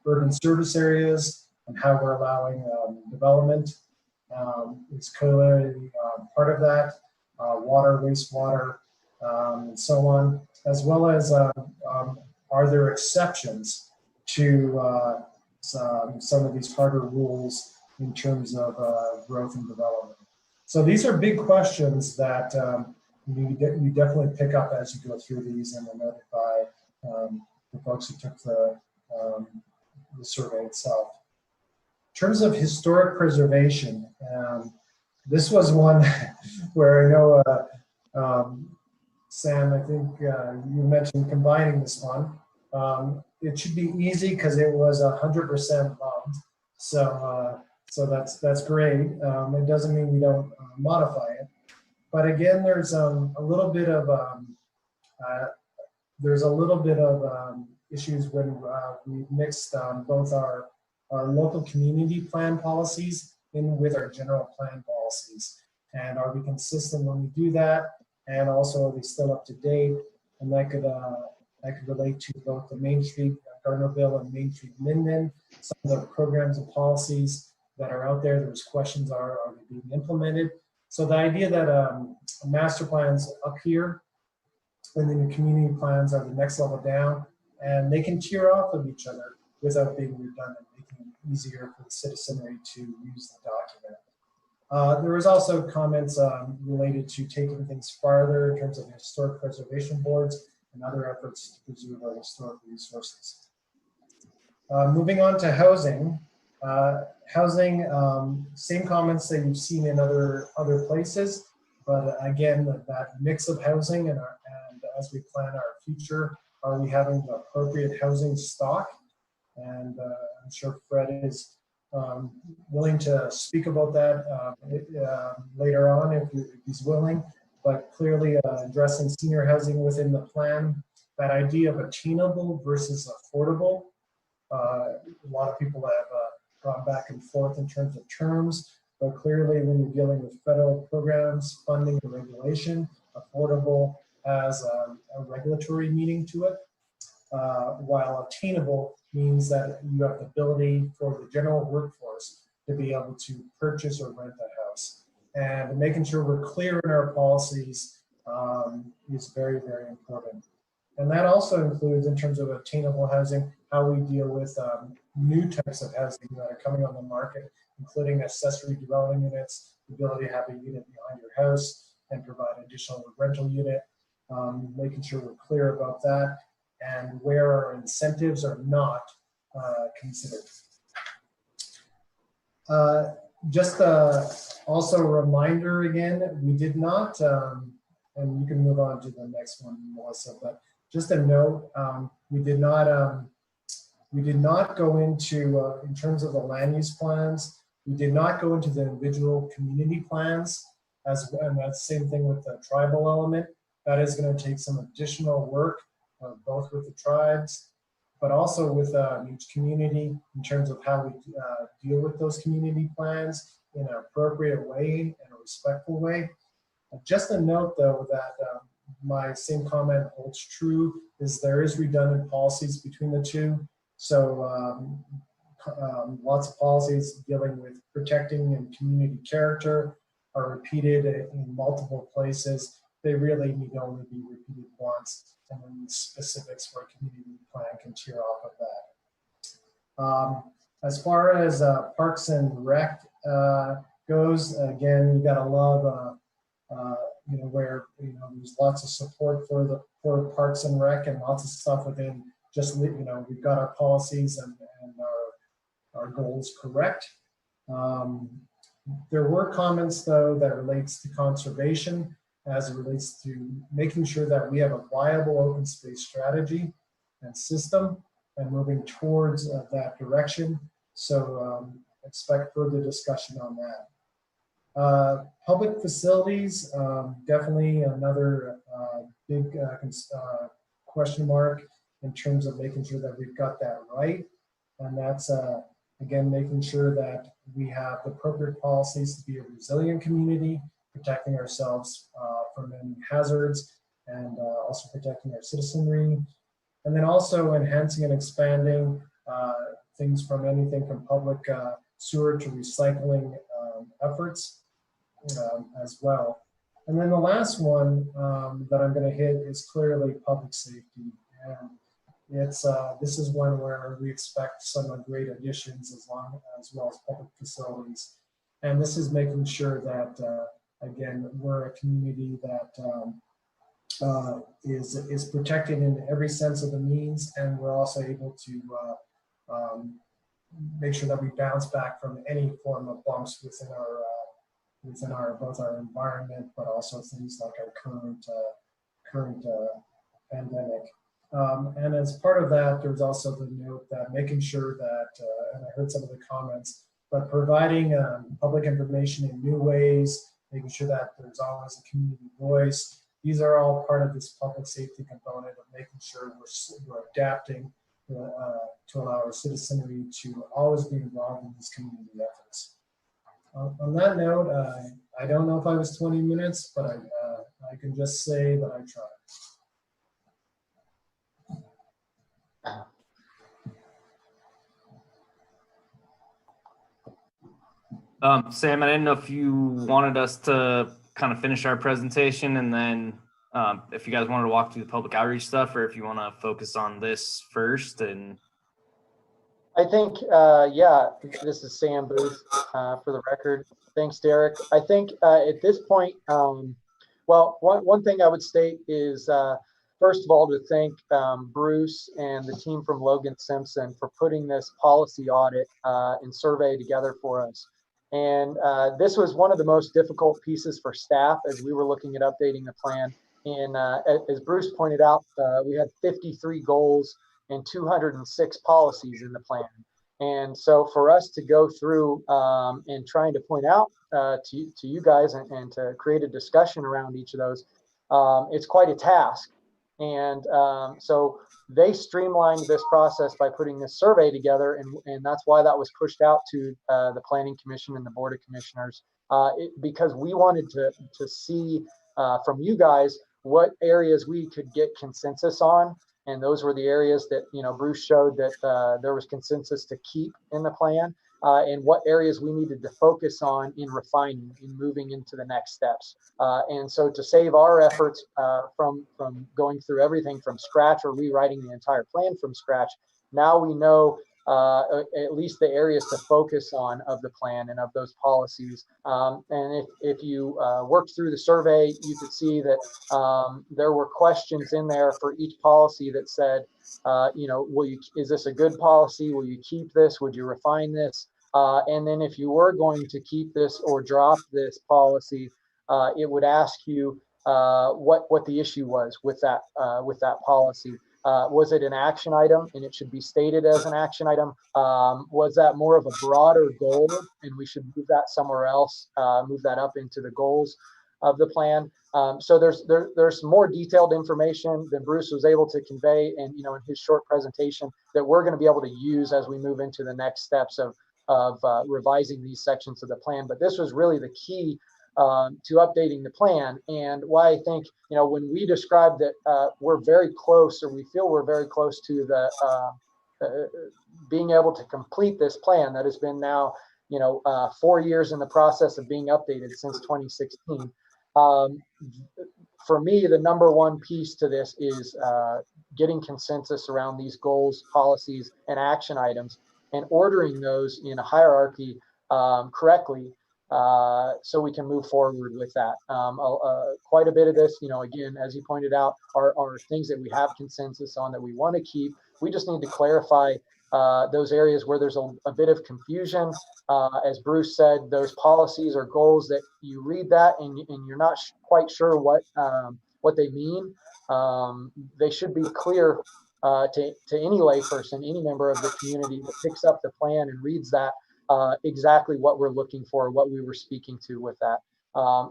urban service areas and how we're allowing development. It's clearly part of that, water, wastewater, and so on, as well as are there exceptions to some of these harder rules in terms of growth and development. So these are big questions that you definitely pick up as you go through these and are notified the folks who took the survey itself. In terms of historic preservation, this was one where I know, Sam, I think you mentioned combining this one. It should be easy because it was 100% loved. So that's great. It doesn't mean we don't modify it. But again, there's a little bit of issues when we mixed both our local community plan policies in with our general plan policies. And are we consistent when we do that? And also, are they still up to date? And that could relate to both the Main Street Gardnerville and Main Street Minden, some of the programs and policies that are out there. There's questions, are they being implemented? So the idea that master plans up here and then your community plans are the next level down, and they can tier off of each other without being redundant, making it easier for the citizenry to use the document. There was also comments related to taking things farther in terms of historic preservation boards and other efforts to preserve our historic resources. Moving on to housing. Same comments that you've seen in other places, but again, that mix of housing and as we plan our future, are we having the appropriate housing stock? And I'm sure Fred is willing to speak about that later on if he's willing, but clearly addressing senior housing within the plan, that idea of attainable versus affordable. A lot of people have gone back and forth in terms of terms, but clearly when you're dealing with federal programs, funding, and regulation, affordable has a regulatory meaning to it, while attainable means that you have the ability for the general workforce to be able to purchase or rent a house. And making sure we're clear in our policies is very, very important. And that also includes, in terms of attainable housing, how we deal with new types of housing that are coming on the market, including accessory dwelling units, the ability to have a unit behind your house and provide additional rental unit, making sure we're clear about that and where our incentives are not considered. Just also a reminder again, we did not, and you can move on to the next one, Melissa, but just a note, we did not go into, in terms of the land use plans, we did not go into the individual community plans, and that's the same thing with the tribal element. That is going to take some additional work, both with the tribes, but also with each community in terms of how we deal with those community plans in an appropriate way and a respectful way. Just a note, though, that my same comment holds true, is there is redundant policies between the two. So lots of policies dealing with protecting and community character are repeated in multiple places. They really need to only be repeated once, and then the specifics for a community plan can tear off of that. As far as Parks and Rec goes, again, you gotta love where there's lots of support for Parks and Rec and lots of stuff within. Just we've got our policies and our goals correct. There were comments though that relates to conservation, as it relates to making sure that we have a viable open space strategy and system and moving towards that direction. So expect further discussion on that. Public facilities, definitely another big question mark in terms of making sure that we've got that right. And that's, again, making sure that we have the appropriate policies to be a resilient community, protecting ourselves from any hazards, and also protecting our citizenry. And then also enhancing and expanding things from anything from public sewer to recycling efforts as well. And then the last one that I'm going to hit is clearly public safety. And it's this is one where we expect some great additions as well as public facilities. And this is making sure that again, we're a community that is protected in every sense of the means, and we're also able to make sure that we bounce back from any form of bumps within our both our environment, but also things like our current pandemic. And as part of that, there's also the note that making sure that, and I heard some of the comments, but providing public information in new ways, making sure that there's always a community voice. These are all part of this public safety component of making sure we're adapting to allow our citizenry to always be involved in these community efforts. On that note, I don't know if I was 20 minutes, but I can just say that I tried. Sam, I didn't know if you wanted us to kind of finish our presentation and then if you guys wanted to walk through the public outreach stuff, or if you want to focus on this first. And I think, yeah, this is Sam Booth for the record. Thanks, Derek. I think at this point, well, one thing I would state is, first of all, to thank Bruce and the team from Logan Simpson for putting this policy audit and survey together for us. And this was one of the most difficult pieces for staff as we were looking at updating the plan. And as Bruce pointed out, we had 53 goals and 206 policies in the plan. And so for us to go through and trying to point out to you guys and to create a discussion around each of those, it's quite a task. And so they streamlined this process by putting this survey together, and that's why that was pushed out to the Planning Commission and the Board of Commissioners, because we wanted to see from you guys what areas we could get consensus on. And those were the areas that, Bruce showed that there was consensus to keep in the plan, and what areas we needed to focus on in refining, in moving into the next steps. And so to save our efforts from going through everything from scratch or rewriting the entire plan from scratch, now we know at least the areas to focus on of the plan and of those policies. And if you worked through the survey, you could see that there were questions in there for each policy that said, is this a good policy? Will you keep this? Would you refine this? And then if you were going to keep this or drop this policy, it would ask you what the issue was with that policy. Was it an action item and it should be stated as an action item? Was that more of a broader goal and we should move that somewhere else, move that up into the goals of the plan? So there's more detailed information than Bruce was able to convey in his short presentation that we're going to be able to use as we move into the next steps of revising these sections of the plan. But this was really the key to updating the plan, and why I think when we describe that we're very close, or we feel we're very close to the being able to complete this plan that has been now 4 years in the process of being updated since 2016. For me, the number one piece to this is getting consensus around these goals, policies, and action items, and ordering those in a hierarchy correctly, so we can move forward with that. Quite a bit of this, again, as you pointed out, are things that we have consensus on that we want to keep. We just need to clarify those areas where there's a bit of confusion. As Bruce said, those policies or goals that you read that and you're not quite sure what they mean. They should be clear to any layperson, any member of the community that picks up the plan and reads that, exactly what we're looking for, what we were speaking to with that.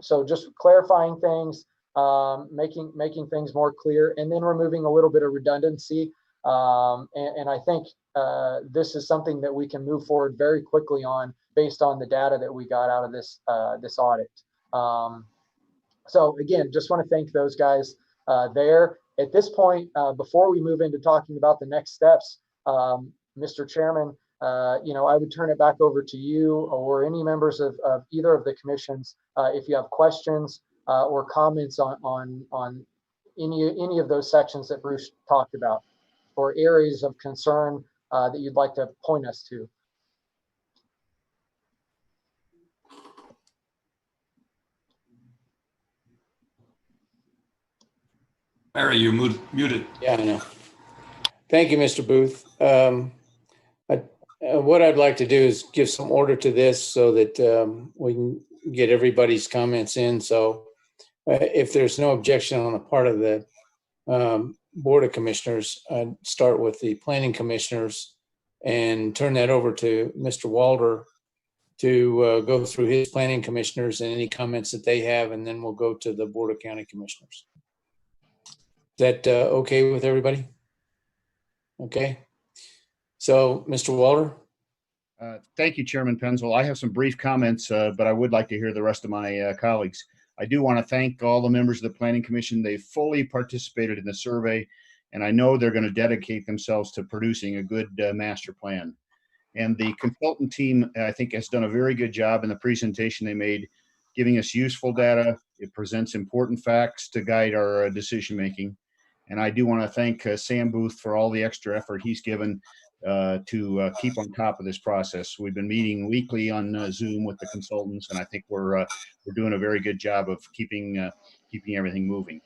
So just clarifying things, making things more clear, and then removing a little bit of redundancy. And I think this is something that we can move forward very quickly on based on the data that we got out of this this audit. So again, just want to thank those guys there. At this point, before we move into talking about the next steps, Mr. Chairman, I would turn it back over to you or any members of either of the commissions if you have questions or comments on any of those sections that Bruce talked about, or areas of concern that you'd like to point us to. Mary, you're muted. Yeah, I know. Thank you, Mr. Booth. What I'd like to do is give some order to this so that we can get everybody's comments in. So if there's no objection on the part of the Board of Commissioners, I'd start with the Planning Commissioners and turn that over to Mr. Walter to go through his Planning Commissioners and any comments that they have, and then we'll go to the Board of County Commissioners. Is that okay with everybody? Okay. So, Mr. Walter? Thank you, Chairman Penzel. I have some brief comments, but I would like to hear the rest of my colleagues. I do want to thank all the members of the Planning Commission. They fully participated in the survey, and I know they're going to dedicate themselves to producing a good master plan. And the consultant team, I think, has done a very good job in the presentation they made, giving us useful data. It presents important facts to guide our decision making. And I do want to thank Sam Booth for all the extra effort he's given to keep on top of this process. We've been meeting weekly on Zoom with the consultants, and I think we're doing a very good job of keeping everything moving.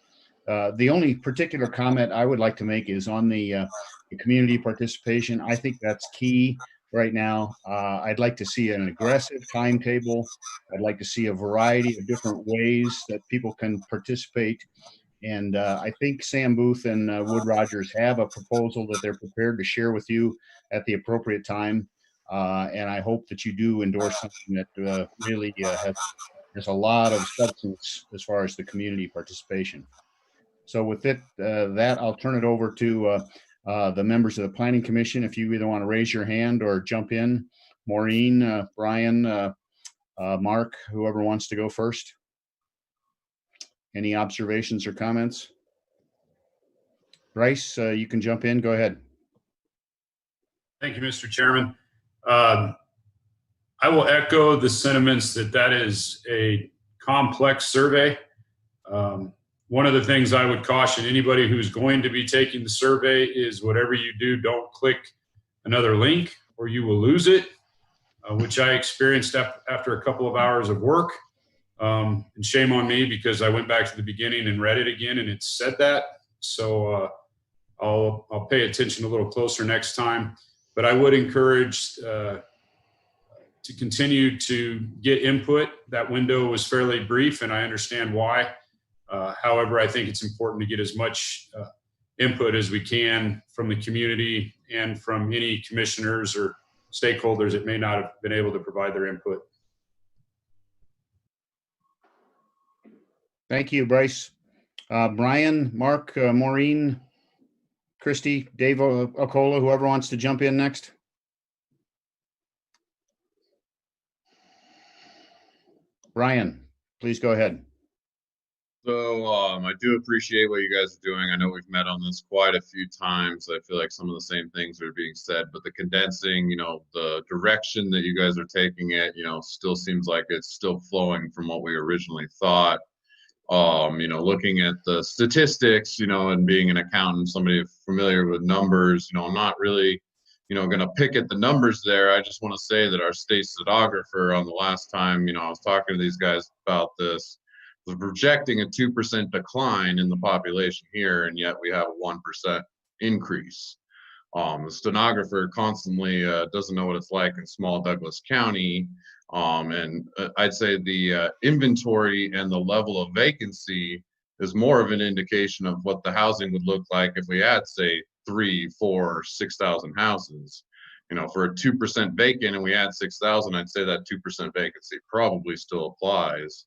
The only particular comment I would like to make is on the community participation. I think that's key right now. I'd like to see an aggressive timetable. I'd like to see a variety of different ways that people can participate. And I think Sam Booth and Wood Rogers have a proposal that they're prepared to share with you at the appropriate time. And I hope that you do endorse something that really has a lot of substance as far as the community participation. So with that, I'll turn it over to the members of the Planning Commission. If you either want to raise your hand or jump in, Maureen, Brian, Mark, whoever wants to go first. Any observations or comments? Bryce, you can jump in. Go ahead. Thank you, Mr. Chairman. I will echo the sentiments that is a complex survey. One of the things I would caution anybody who's going to be taking the survey is whatever you do, don't click another link or you will lose it, which I experienced after a couple of hours of work. And shame on me because I went back to the beginning and read it again and it said that. So I'll pay attention a little closer next time. But I would encourage to continue to get input. That window was fairly brief and I understand why. However, I think it's important to get as much input as we can from the community and from any commissioners or stakeholders that may not have been able to provide their input. Thank you, Bryce. Brian, Mark, Maureen, Christy, Dave Okola, whoever wants to jump in next. Brian, please go ahead. So I do appreciate what you guys are doing. I know we've met on this quite a few times. I feel like some of the same things are being said, but the condensing, the direction that you guys are taking it, still seems like it's still flowing from what we originally thought. Looking at the statistics, and being an accountant, somebody familiar with numbers, I'm not really, going to pick at the numbers there. I just want to say that our state stenographer on the last time, I was talking to these guys about this, was projecting a 2% decline in the population here, and yet we have a 1% increase. The stenographer constantly doesn't know what it's like in small Douglas County. And I'd say the inventory and the level of vacancy is more of an indication of what the housing would look like if we had, say, 3, 4, 6,000 houses. For a 2% vacant and we add 6,000, I'd say that 2% vacancy probably still applies.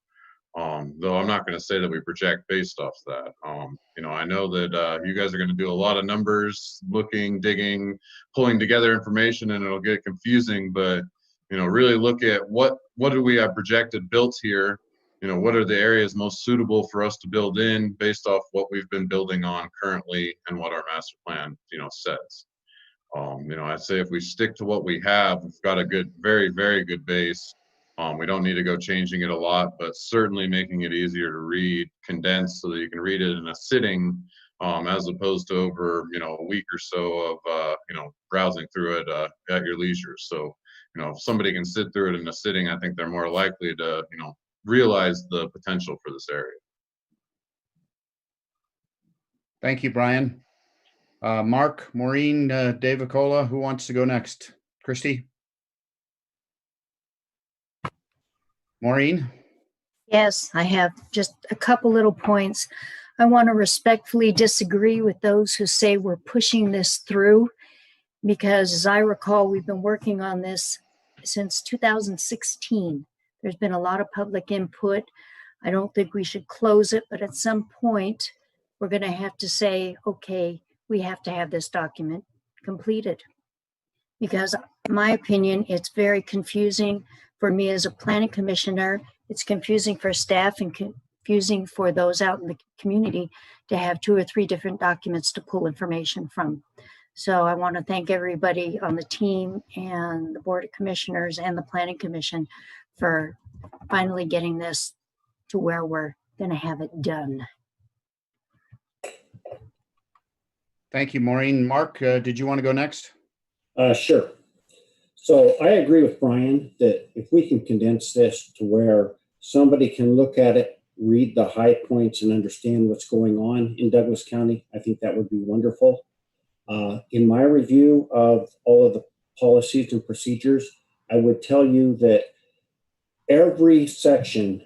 Though I'm not going to say that we project based off that. I know that you guys are going to do a lot of numbers, looking, digging, pulling together information, and it'll get confusing, but really look at what do we have projected built here? What are the areas most suitable for us to build in based off what we've been building on currently and what our master plan, says. I'd say if we stick to what we have, we've got a good, very, very good base. We don't need to go changing it a lot, but certainly making it easier to read, condensed so that you can read it in a sitting, as opposed to over, a week or so of, browsing through it at your leisure. So, if somebody can sit through it in a sitting, I think they're more likely to, realize the potential for this area. Thank you, Brian. Mark, Maureen, Dave Okola, who wants to go next? Christy? Maureen? Yes, I have just a couple little points. I want to respectfully disagree with those who say we're pushing this through, because as I recall, we've been working on this since 2016. There's been a lot of public input. I don't think we should close it, but at some point, we're going to have to say, okay, we have to have this document completed. Because in my opinion, it's very confusing for me as a planning commissioner. It's confusing for staff and confusing for those out in the community to have 2 or 3 different documents to pull information from. So I want to thank everybody on the team and the Board of Commissioners and the Planning Commission for finally getting this to where we're going to have it done. Thank you, Maureen. Mark, did you want to go next? Sure. So I agree with Brian that if we can condense this to where somebody can look at it, read the high points and understand what's going on in Douglas County, I think that would be wonderful. In my review of all of the policies and procedures, I would tell you that every section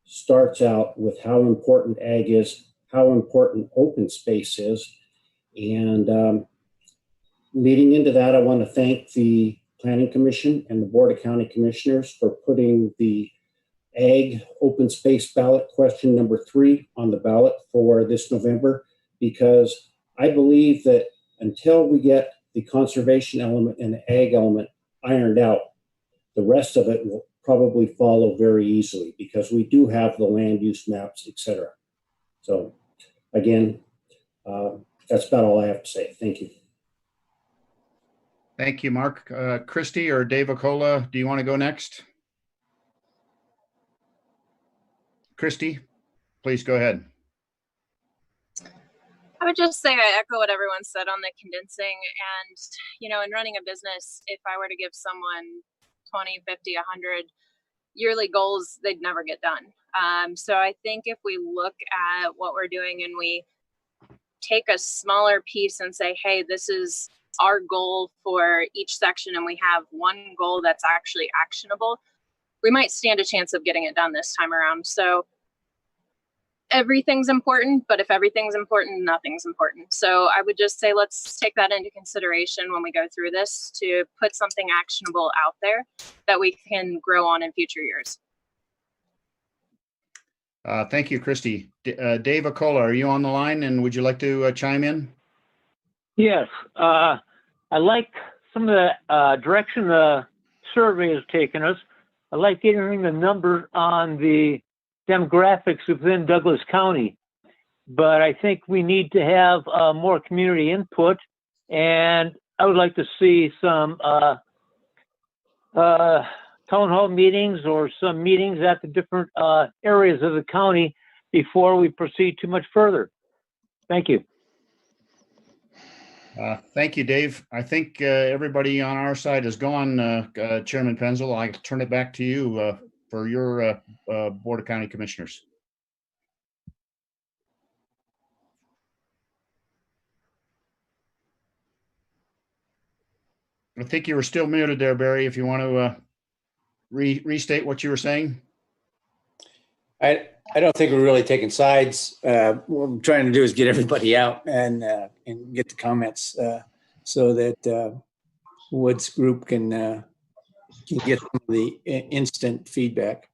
starts out with how important ag is, how important open space is. And leading into that, I want to thank the Planning Commission and the Board of County Commissioners for putting the ag open space ballot question number 3 on the ballot for this November, because I believe that until we get the conservation element and the ag element ironed out, the rest of it will probably follow very easily because we do have the land use maps, etc. So again, that's about all I have to say. Thank you. Thank you, Mark. Christy or Dave Acola, do you want to go next? Christy, please go ahead. I would just say I echo what everyone said on the condensing. And, you know, in running a business, if I were to give someone 20, 50, 100 yearly goals, they'd never get done. So I think if we look at what we're doing and we take a smaller piece and say, hey, this is our goal for each section, and we have one goal that's actually actionable, we might stand a chance of getting it done this time around. So everything's important, but if everything's important, nothing's important. So I would just say, let's take that into consideration when we go through this to put something actionable out there that we can grow on in future years. Thank you, Christy. Dave Acola, are you on the line and would you like to chime in? Yes, I like some of the direction the survey has taken us. I like getting the numbers on the demographics within Douglas County, but I think we need to have more community input, and I would like to see some town hall meetings or some meetings at the different areas of the county before we proceed too much further. Thank you. Thank you, Dave. I think everybody on our side is gone. Chairman Penzel, I turn it back to you for your Board of County Commissioners. I think you were still muted there, Barry, if you want to restate what you were saying. I don't think we're really taking sides. What I'm trying to do is get everybody out and get the comments so that Wood's group can get some of the instant feedback.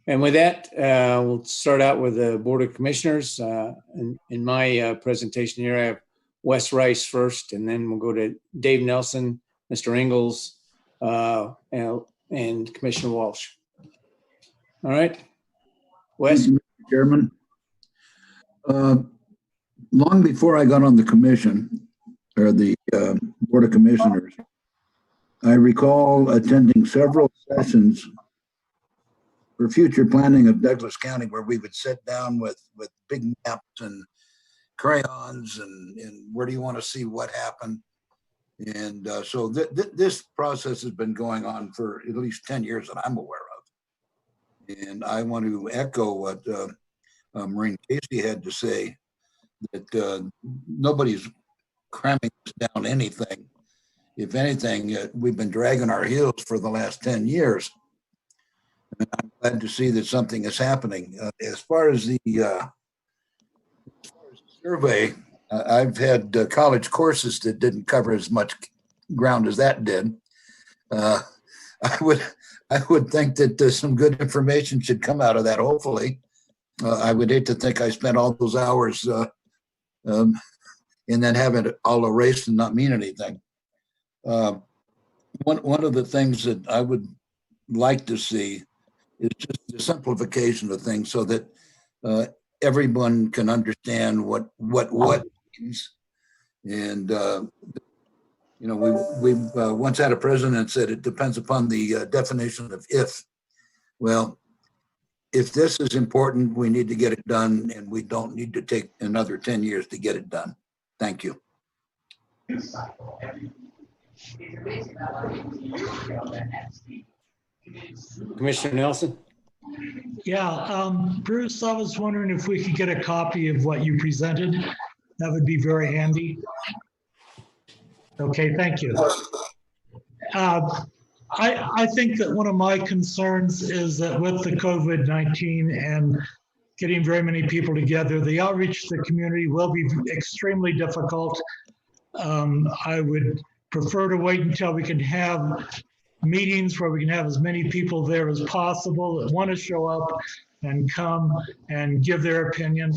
And with that, we'll start out with the Board of Commissioners. In my presentation here, I have Wes Rice first, and then we'll go to Dave Nelson, Mr. Ingalls, and Commissioner Walsh. All right. Wes? Mr. Chairman, long before I got on the commission, or the Board of Commissioners, I recall attending several sessions for future planning of Douglas County where we would sit down with big maps and crayons and where do you want to see what happened. And so this process has been going on for at least 10 years that I'm aware of. And I want to echo what Maureen Casey had to say, that nobody's cramming down anything. If anything, we've been dragging our heels for the last 10 years. And I'm glad to see that something is happening. As far as the survey, I've had college courses that didn't cover as much ground as that did. I would think that some good information should come out of that, hopefully. I would hate to think I spent all those hours and then have it all erased and not mean anything. One of the things that I would like to see is just the simplification of things so that everyone can understand what means. And you know, we've once had a president said it depends upon the definition of if. Well, if this is important, we need to get it done, and we don't need to take another 10 years to get it done. Thank you. Commissioner Nelson? Yeah, Bruce, I was wondering if we could get a copy of what you presented. That would be very handy. Okay, thank you. I think that one of my concerns is that with the COVID-19 and getting very many people together, the outreach to the community will be extremely difficult. I would prefer to wait until we can have meetings where we can have as many people there as possible that want to show up and come and give their opinion.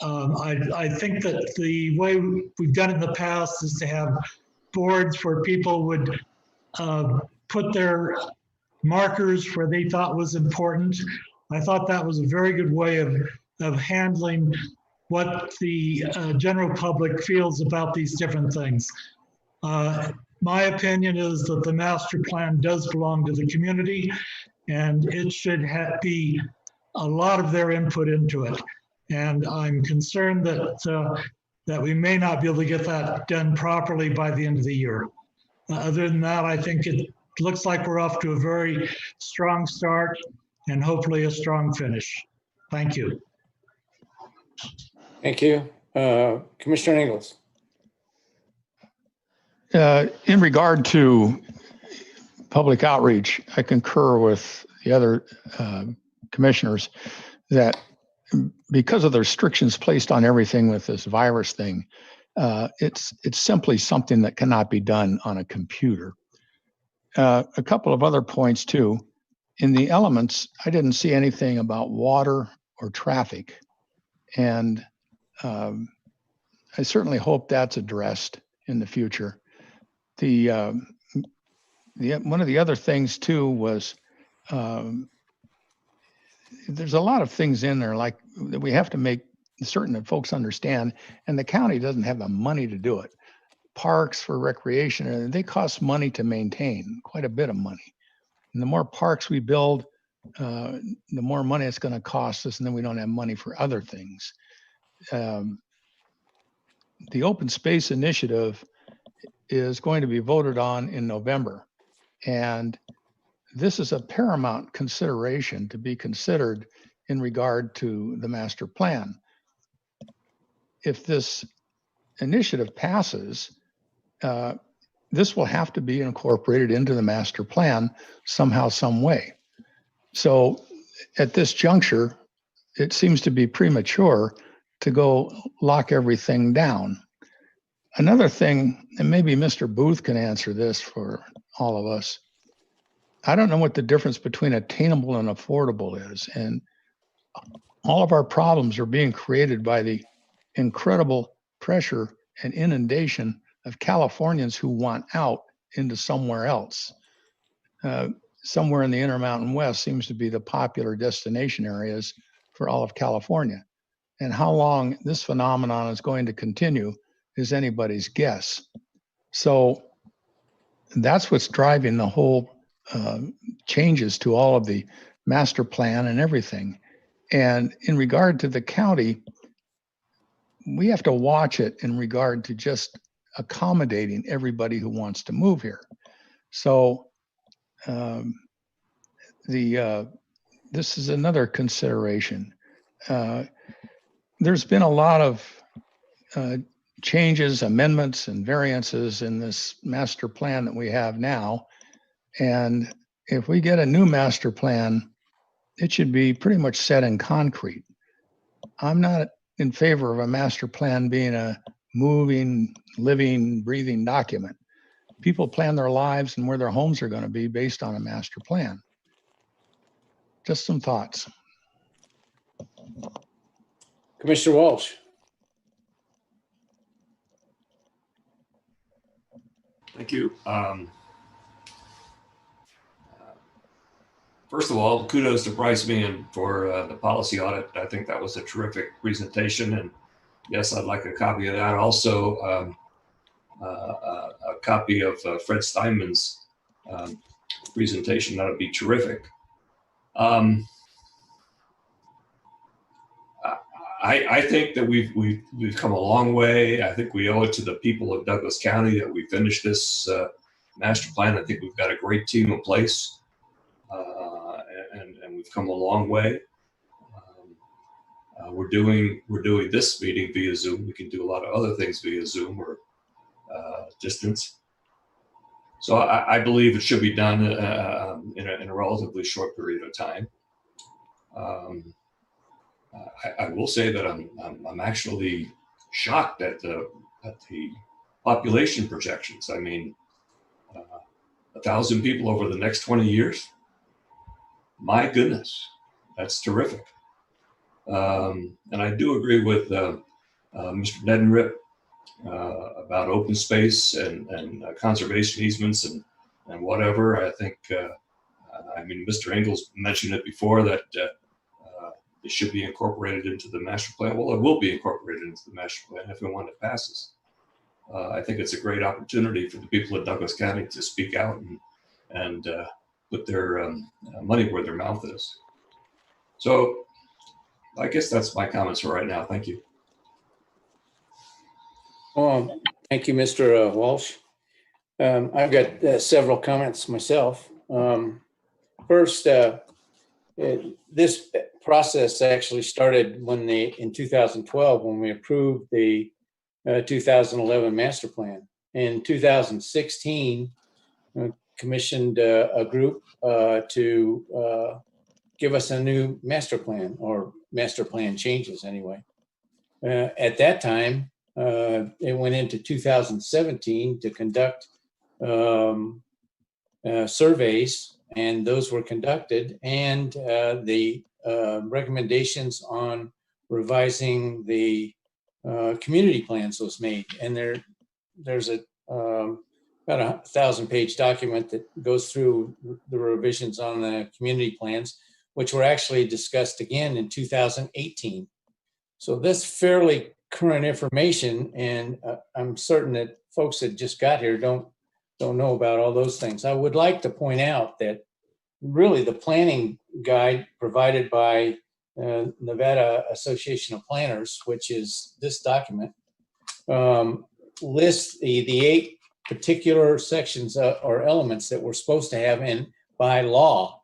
I think that the way we've done it in the past is to have boards where people would put their markers where they thought was important. I thought that was a very good way of handling what the general public feels about these different things. My opinion is that the master plan does belong to the community, and it should be a lot of their input into it. And I'm concerned that we may not be able to get that done properly by the end of the year. Other than that, I think it looks like we're off to a very strong start and hopefully a strong finish. Thank you. Thank you. Commissioner Ingles? In regard to public outreach, I concur with the other commissioners that because of the restrictions placed on everything with this virus thing, it's simply something that cannot be done on a computer. A couple of other points too. In the elements, I didn't see anything about water or traffic. And I certainly hope that's addressed in the future. One of the other things too was there's a lot of things in there like that we have to make certain that folks understand, and the county doesn't have the money to do it. Parks for recreation, and they cost money to maintain, quite a bit of money. And the more parks we build, the more money it's going to cost us, and then we don't have money for other things. The Open Space Initiative is going to be voted on in November. And this is a paramount consideration to be considered in regard to the master plan. If this initiative passes, this will have to be incorporated into the master plan somehow, some way. So at this juncture, it seems to be premature to go lock everything down. Another thing, and maybe Mr. Booth can answer this for all of us. I don't know what the difference between attainable and affordable is. And all of our problems are being created by the incredible pressure and inundation of Californians who want out into somewhere else. Somewhere in the Intermountain West seems to be the popular destination areas for all of California. And how long this phenomenon is going to continue is anybody's guess. So that's what's driving the whole changes to all of the master plan and everything. And in regard to the county, we have to watch it in regard to just accommodating everybody who wants to move here. So this is another consideration. There's been a lot of changes, amendments, and variances in this master plan that we have now. And if we get a new master plan, it should be pretty much set in concrete. I'm not in favor of a master plan being a moving, living, breathing document. People plan their lives and where their homes are going to be based on a master plan. Just some thoughts. Commissioner Walsh? Thank you. First of all, kudos to Bryce Meehan for the policy audit. I think that was a terrific presentation. And yes, I'd like a copy of that. Also, a copy of Fred Steinman's presentation. That would be terrific. I think that we've come a long way. I think we owe it to the people of Douglas County that we finished this master plan. I think we've got a great team in place, and we've come a long way. We're doing this meeting via Zoom. We can do a lot of other things via Zoom or distance. So I believe it should be done in a relatively short period of time. I will say that I'm actually shocked at the population projections. I mean, 1,000 people over the next 20 years. My goodness, that's terrific. And I do agree with Mr. Nedenrip about open space and conservation easements and whatever. I think, I mean, Mr. Engels mentioned it before that it should be incorporated into the master plan. Well, it will be incorporated into the master plan if and when it passes. I think it's a great opportunity for the people of Douglas County to speak out and put their money where their mouth is. So I guess that's my comments for right now. Thank you. Well, thank you, Mr. Walsh. I've got several comments myself. First, this process actually started in 2012 when we approved the 2011 master plan. In 2016, commissioned a group to give us a new master plan, or master plan changes anyway. At that time, it went into 2017 to conduct surveys, and those were conducted, and the recommendations on revising the community plans was made. And there's about 1,000-page document that goes through the revisions on the community plans, which were actually discussed again in 2018. So this fairly current information, and I'm certain that folks that just got here don't know about all those things. I would like to point out that really the planning guide provided by Nevada Association of Planners, which is this document, lists the 8 particular sections or elements that we're supposed to have in by law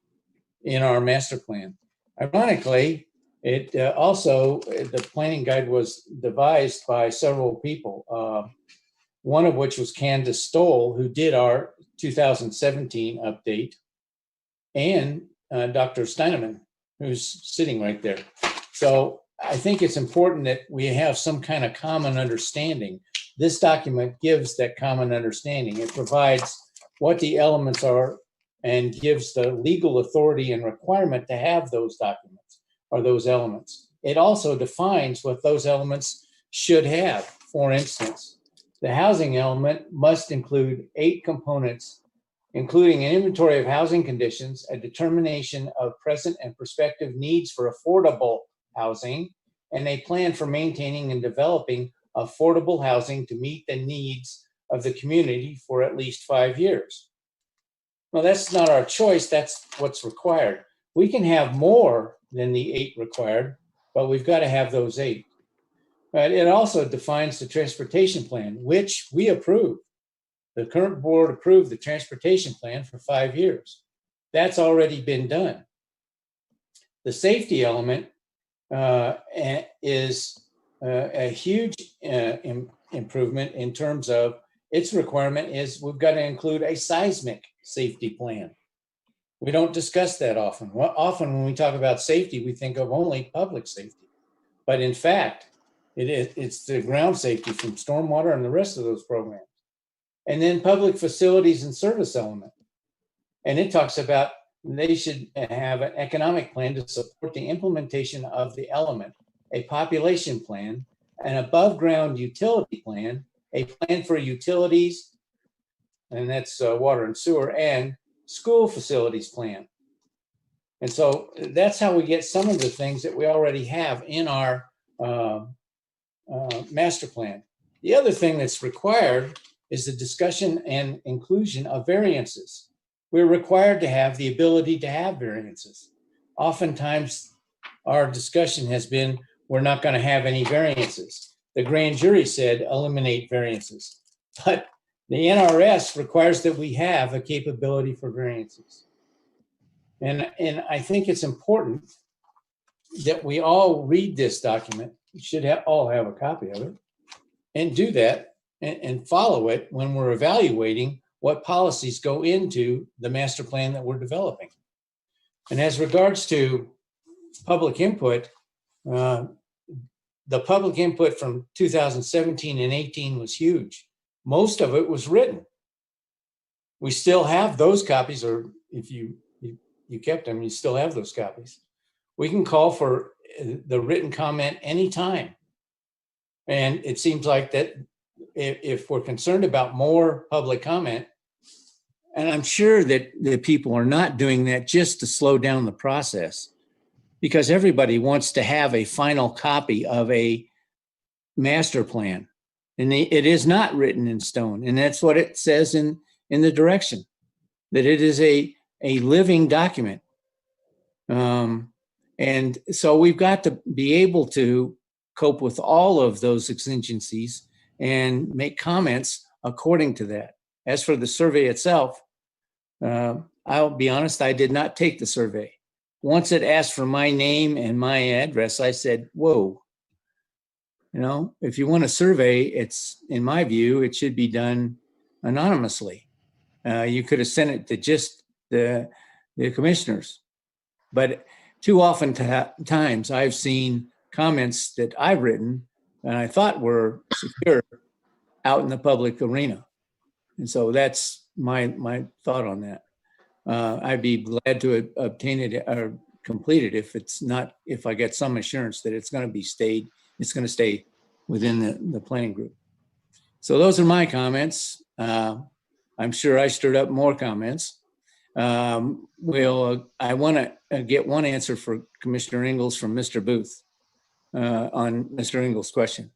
in our master plan. Ironically, it also, the planning guide was devised by several people, one of which was Candace Stoll, who did our 2017 update, and Dr. Steineman, who's sitting right there. So I think it's important that we have some kind of common understanding. This document gives that common understanding. It provides what the elements are and gives the legal authority and requirement to have those documents or those elements. It also defines what those elements should have. For instance, the housing element must include 8 components, including an inventory of housing conditions, a determination of present and prospective needs for affordable housing, and a plan for maintaining and developing affordable housing to meet the needs of the community for at least 5 years. Well, that's not our choice, that's what's required. We can have more than the 8 required, but we've got to have those 8. But it also defines the transportation plan, which we approved. The current board approved the transportation plan for 5 years. That's already been done. The safety element is a huge improvement in terms of its requirement is we've got to include a seismic safety plan. We don't discuss that often. Often when we talk about safety, we think of only public safety. But in fact, it's the ground safety from stormwater and the rest of those programs. And then public facilities and service element. And it talks about they should have an economic plan to support the implementation of the element, a population plan, an above ground utility plan, a plan for utilities, and that's water and sewer, and school facilities plan. And so that's how we get some of the things that we already have in our master plan. The other thing that's required is the discussion and inclusion of variances. We're required to have the ability to have variances. Oftentimes, our discussion has been, we're not going to have any variances. The grand jury said eliminate variances, but The NRS requires that we have a capability for variances. And I think it's important that we all read this document. We should all have a copy of it and do that and follow it when we're evaluating what policies go into the master plan that we're developing. And as regards to public input, the public input from 2017 and 18 was huge. Most of it was written. We still have those copies, or if you kept them, you still have those copies. We can call for the written comment anytime. And it seems like that if we're concerned about more public comment, and I'm sure that the people are not doing that just to slow down the process, because everybody wants to have a final copy of a master plan. And it is not written in stone. And that's what it says in the direction, that it is a living document. And so we've got to be able to cope with all of those exigencies and make comments according to that. As for the survey itself, I'll be honest, I did not take the survey. Once it asked for my name and my address, I said, whoa. You know, if you want a survey, it's, in my view, it should be done anonymously. You could have sent it to just the commissioners. But too often times I've seen comments that I've written and I thought were secure out in the public arena. And so that's my thought on that. I'd be glad to obtain it or complete it if I get some assurance that it's going to stay within the planning group. So those are my comments. I'm sure I stirred up more comments. I want to get one answer for Commissioner Ingalls from Mr. Booth on Mr. Ingalls' question.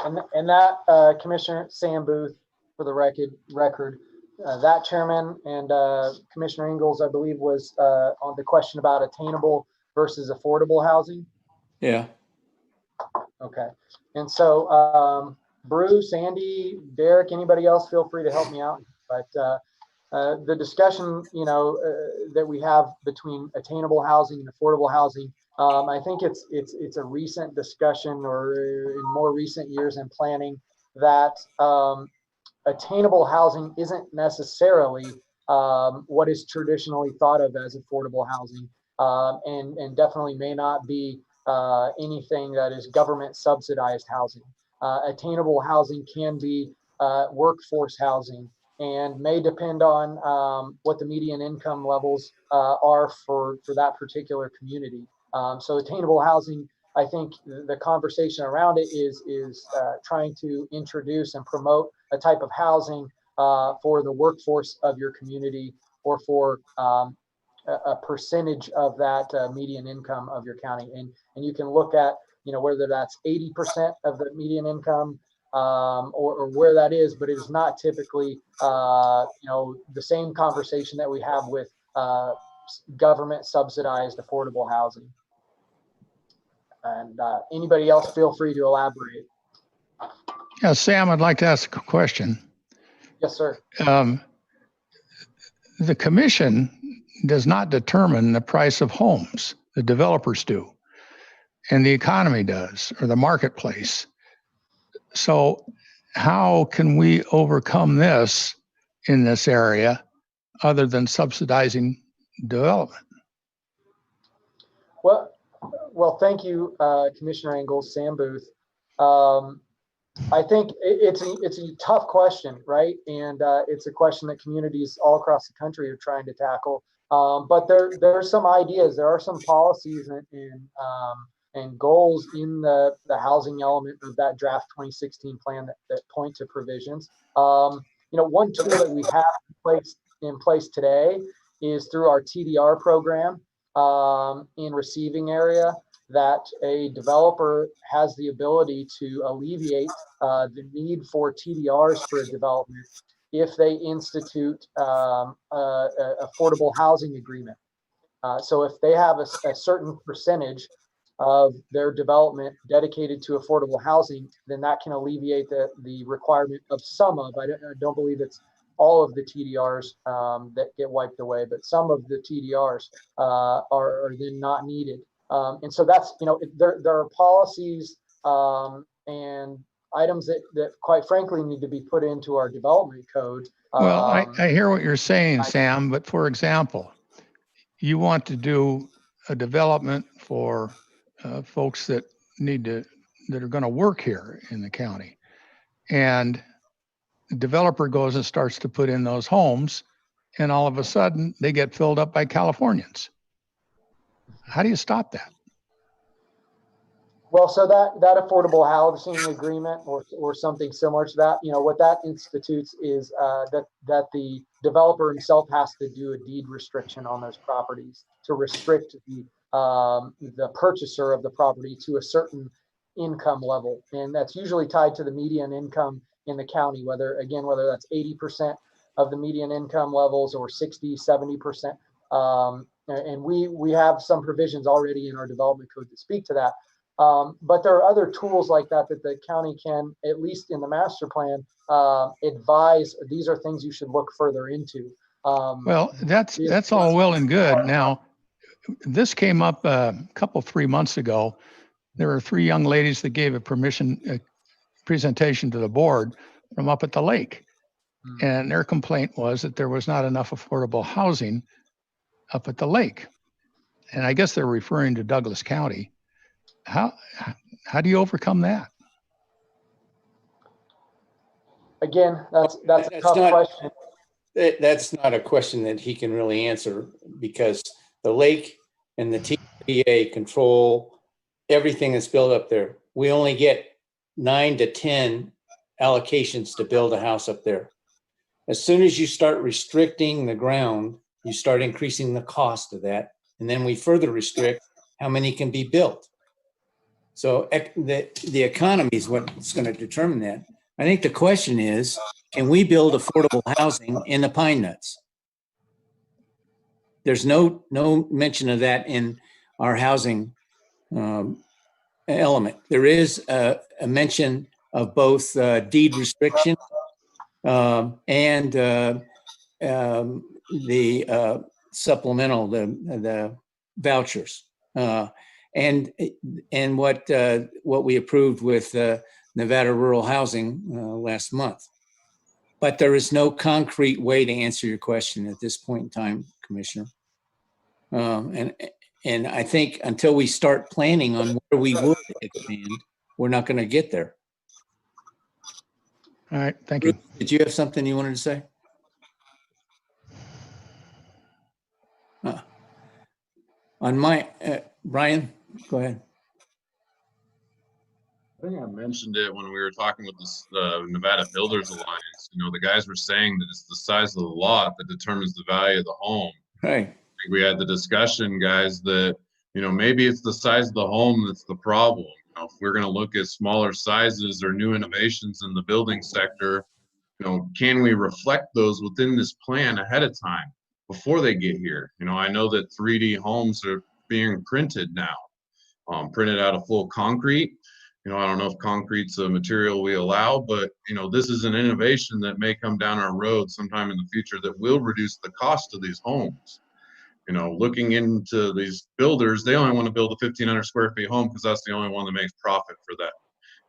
And that Commissioner Sam Booth, for the record, that chairman and Commissioner Ingalls, I believe, was on the question about attainable versus affordable housing. Yeah. Okay. And so Bruce, Andy, Derek, anybody else, feel free to help me out. But the discussion, that we have between attainable housing and affordable housing, I think it's a recent discussion, or in more recent years in planning, that attainable housing isn't necessarily what is traditionally thought of as affordable housing, and definitely may not be anything that is government subsidized housing. Attainable housing can be workforce housing and may depend on what the median income levels are for that particular community. So attainable housing, I think the conversation around it is trying to introduce and promote a type of housing for the workforce of your community, or for a percentage of that median income of your county. And you can look at, whether that's 80% of the median income or where that is, but it is not typically, the same conversation that we have with government subsidized affordable housing. And anybody else, feel free to elaborate. Yeah, Sam, I'd like to ask a question. Yes, sir. The commission does not determine the price of homes. The developers do, and the economy does, or the marketplace. So how can we overcome this in this area other than subsidizing development? Well, thank you, Commissioner Ingalls, Sam Booth. I think it's a tough question, right? And it's a question that communities all across the country are trying to tackle. But there are some ideas, there are some policies and goals in the housing element of that draft 2016 plan that point to provisions. One tool that we have in place today is through our TDR program in receiving area, that a developer has the ability to alleviate the need for TDRs for a development if they institute a affordable housing agreement. So if they have a certain percentage of their development dedicated to affordable housing, then that can alleviate the requirement of some of, I don't believe it's all of the TDRs that get wiped away, but some of the TDRs are then not needed. And so that's, there are policies and items that quite frankly need to be put into our development code. Well, I hear what you're saying, Sam, but for example, you want to do a development for folks that are going to work here in the county. And the developer goes and starts to put in those homes, and all of a sudden they get filled up by Californians. How do you stop that? Well, so that affordable housing agreement or something similar to that, what that institutes is that the developer himself has to do a deed restriction on those properties to restrict the purchaser of the property to a certain income level, and that's usually tied to the median income in the county, whether that's 80% of the median income levels or 60, 70%. And we have some provisions already in our development code that speak to that. But there are other tools like that the county can, at least in the master plan, advise. These are things you should look further into. Well, that's all well and good. Now, this came up a 3 months ago. There were 3 young ladies that gave a presentation to the board from up at the lake. And their complaint was that there was not enough affordable housing up at the lake. And I guess they're referring to Douglas County. How do you overcome that? Again, that's a tough question. That's not a question that he can really answer, because the lake and the TVA control everything that's built up there. We only get 9 to 10 allocations to build a house up there. As soon as you start restricting the ground, you start increasing the cost of that. And then we further restrict how many can be built. So the economy is what's going to determine that. I think the question is, can we build affordable housing in the Pine Nuts? There's no mention of that in our housing element. There is a mention of both deed restriction and the supplemental, the vouchers, and what we approved with Nevada Rural Housing last month. But there is no concrete way to answer your question at this point in time, Commissioner. And I think until we start planning on where we would expand, we're not going to get there. All right, thank you. Did you have something you wanted to say? On my, Brian, go ahead. I think I mentioned it when we were talking with the Nevada Builders Alliance. The guys were saying that it's the size of the lot that determines the value of the home. Right. I think we had the discussion, guys, that, maybe it's the size of the home that's the problem. If we're going to look at smaller sizes or new innovations in the building sector, can we reflect those within this plan ahead of time before they get here? I know that 3D homes are being printed now, printed out of full concrete. I don't know if concrete's a material we allow, but this is an innovation that may come down our road sometime in the future that will reduce the cost of these homes. Looking into these builders, they only want to build a 1,500 square feet home because that's the only one that makes profit for them.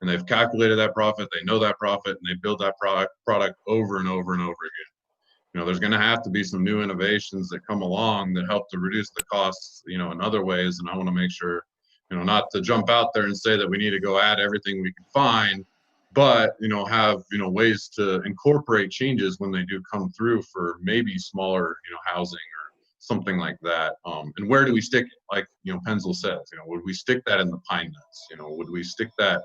And they've calculated that profit, they know that profit, and they build that product over and over and over again. There's going to have to be some new innovations that come along that help to reduce the costs, in other ways. And I want to make sure, not to jump out there and say that we need to go add everything we can find, but, have, ways to incorporate changes when they do come through for maybe smaller, housing or something like that. And where do we stick it? Like, Penzel says, would we stick that in the Pine Nuts? Would we stick that,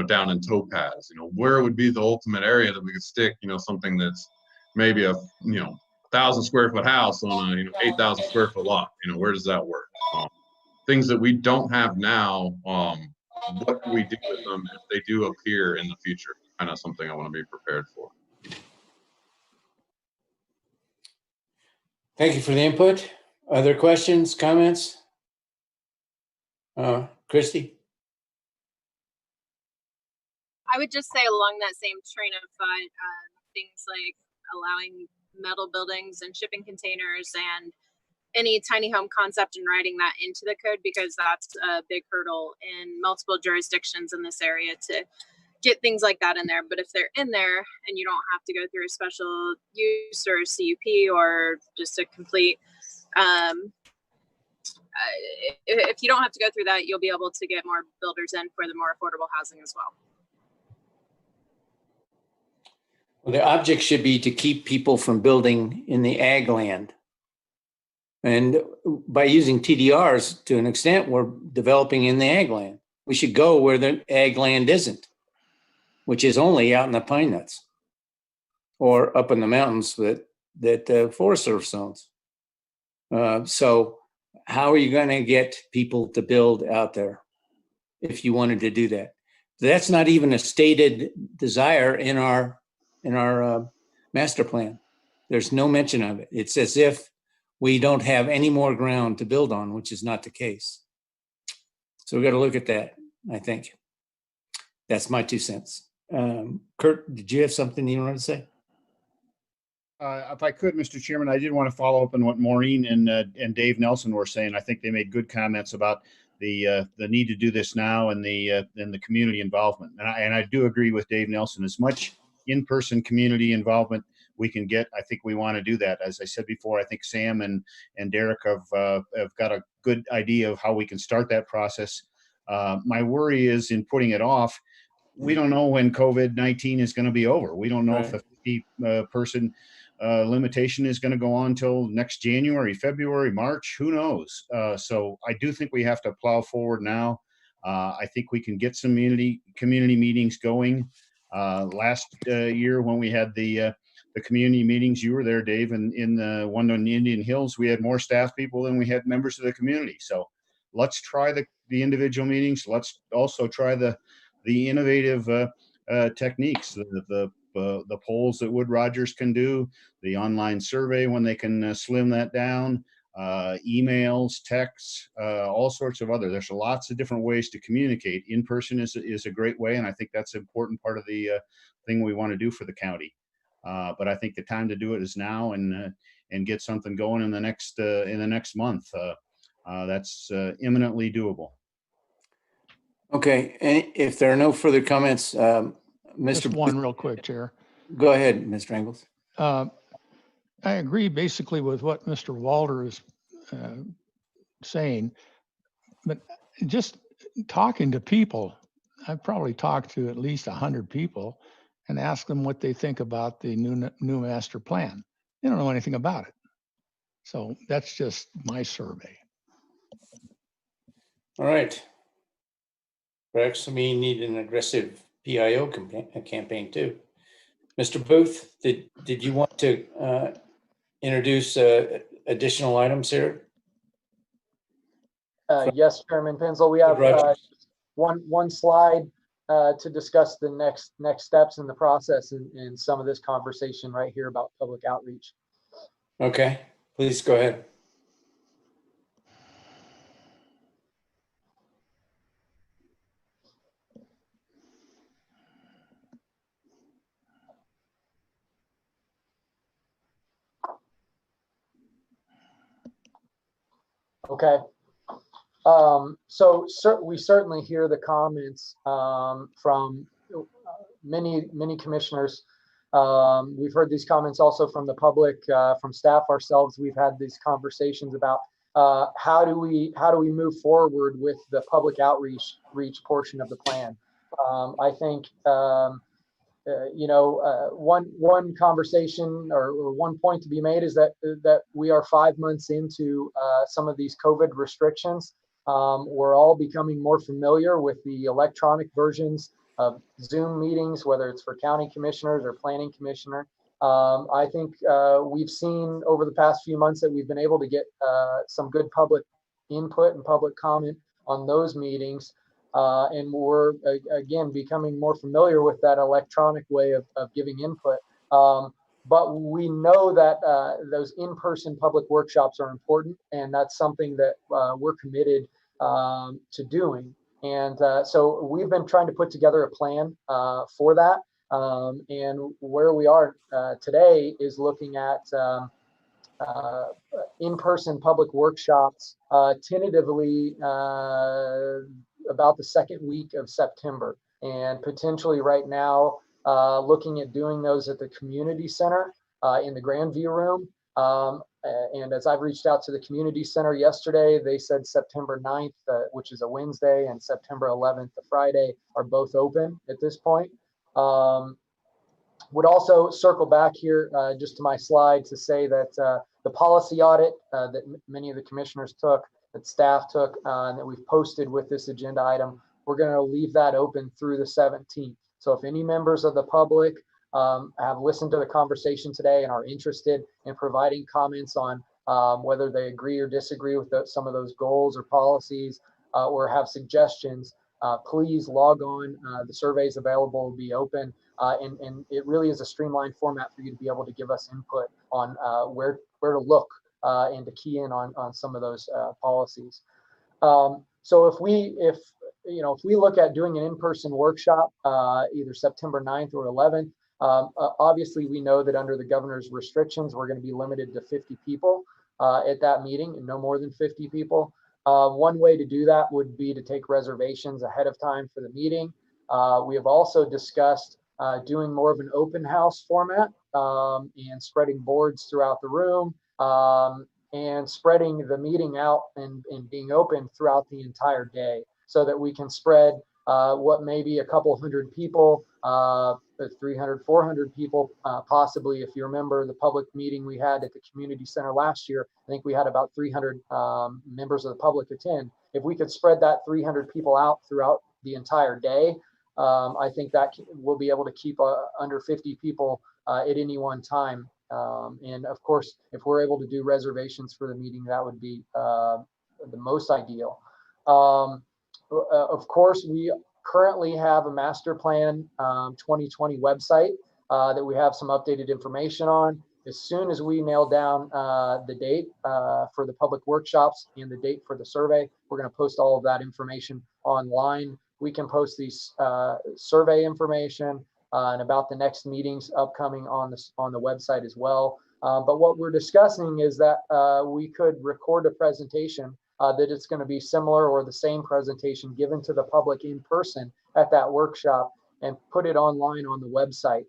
down in Topaz? Where would be the ultimate area that we could stick, something that's maybe a, 1,000 square foot house on a, 8,000 square foot lot? Where does that work? Things that we don't have now, what do we do with them if they do appear in the future? Kind of something I want to be prepared for. Thank you for the input. Other questions, comments? Christy? I would just say along that same train of thought, things like allowing metal buildings and shipping containers and any tiny home concept and writing that into the code, because that's a big hurdle in multiple jurisdictions in this area to get things like that in there. But if they're in there and you don't have to go through a special use or a CUP or just a complete, if you don't have to go through that, you'll be able to get more builders in for the more affordable housing as well. Well, the object should be to keep people from building in the ag land. And by using TDRs to an extent, we're developing in the ag land. We should go where the ag land isn't, which is only out in the pine nuts or up in the mountains that Forest Service owns. So how are you going to get people to build out there if you wanted to do that? That's not even a stated desire in our master plan. There's no mention of it. It's as if we don't have any more ground to build on, which is not the case. So we got to look at that, I think. That's my 2 cents. Kurt, did you have something you wanted to say? If I could, Mr. Chairman, I did want to follow up on what Maureen and Dave Nelson were saying. I think they made good comments about the need to do this now and the community involvement. And I do agree with Dave Nelson. As much in-person community involvement we can get, I think we want to do that. As I said before, I think Sam and Derek have got a good idea of how we can start that process. My worry is in putting it off. We don't know when COVID-19 is going to be over. We don't know if the 50 person limitation is going to go on till next January, February, March. Who knows? So I do think we have to plow forward now. I think we can get some community meetings going. Last year when we had the community meetings, you were there, Dave, and in the one in the Indian Hills, we had more staff people than we had members of the community. So let's try the individual meetings. Let's also try the innovative techniques, the polls that Wood Rogers can do, the online survey when they can slim that down, emails, texts, all sorts of other. There's lots of different ways to communicate. In person is a great way, and I think that's an important part of the thing we want to do for the county. But I think the time to do it is now, and get something going in the next month. That's imminently doable. Okay, and if there are no further comments, Mr. Just one real quick, Chair. Go ahead, Mr. Engels. I agree basically with what Mr. Walter is saying, but just talking to people, I've probably talked to at least 100 people and asked them what they think about the new master plan. They don't know anything about it. So that's just my survey. All right. Perhaps we need an aggressive PIO campaign too. Mr. Booth, did you want to introduce additional items here? Yes, Chairman Pinzel, we have one slide to discuss the next steps in the process in some of this conversation right here about public outreach. Okay, please go ahead. Okay. We certainly hear the comments from many commissioners. We've heard these comments also from the public, from staff ourselves. We've had these conversations about how do we move forward with the public outreach portion of the plan. I think one conversation or one point to be made is that we are 5 months into some of these COVID restrictions. We're all becoming more familiar with the electronic versions of Zoom meetings, whether it's for county commissioners or planning commissioner. I think we've seen over the past few months that we've been able to get some good public input and public comment on those meetings. And we're, again, becoming more familiar with that electronic way of giving input. But we know that those in-person public workshops are important, and that's something that we're committed to doing. And so we've been trying to put together a plan for that. And where we are today is looking at in-person public workshops tentatively about the second week of September, and potentially right now looking at doing those at the community center in the Grandview room. And as I've reached out to the community center yesterday, they said September 9th, which is a Wednesday, and September 11th, a Friday, are both open at this point. Would also circle back here just to my slide to say that the policy audit that many of the commissioners took, that staff took, and that we've posted with this agenda item, we're going to leave that open through the 17th. So if any members of the public have listened to the conversation today and are interested in providing comments on whether they agree or disagree with some of those goals or policies or have suggestions, please log on. The survey is available, will be open. And it really is a streamlined format for you to be able to give us input on where to look and to key in on some of those policies. So if we look at doing an in-person workshop, either September 9th or 11th, obviously we know that under the governor's restrictions, we're going to be limited to 50 people at that meeting, and no more than 50 people. One way to do that would be to take reservations ahead of time for the meeting. We have also discussed doing more of an open house format and spreading boards throughout the room and spreading the meeting out and being open throughout the entire day so that we can spread what may be a couple hundred people, 300, 400 people, possibly. If you remember the public meeting we had at the community center last year, I think we had about 300 members of the public attend. If we could spread that 300 people out throughout the entire day, I think that we'll be able to keep under 50 people at any one time. And of course, if we're able to do reservations for the meeting, that would be the most ideal. Of course, we currently have a master plan 2020 website that we have some updated information on. As soon as we nail down the date for the public workshops and the date for the survey, we're going to post all of that information online. We can post these survey information and about the next meetings upcoming on the website as well. But what we're discussing is that we could record a presentation that it's going to be similar or the same presentation given to the public in person at that workshop and put it online on the website.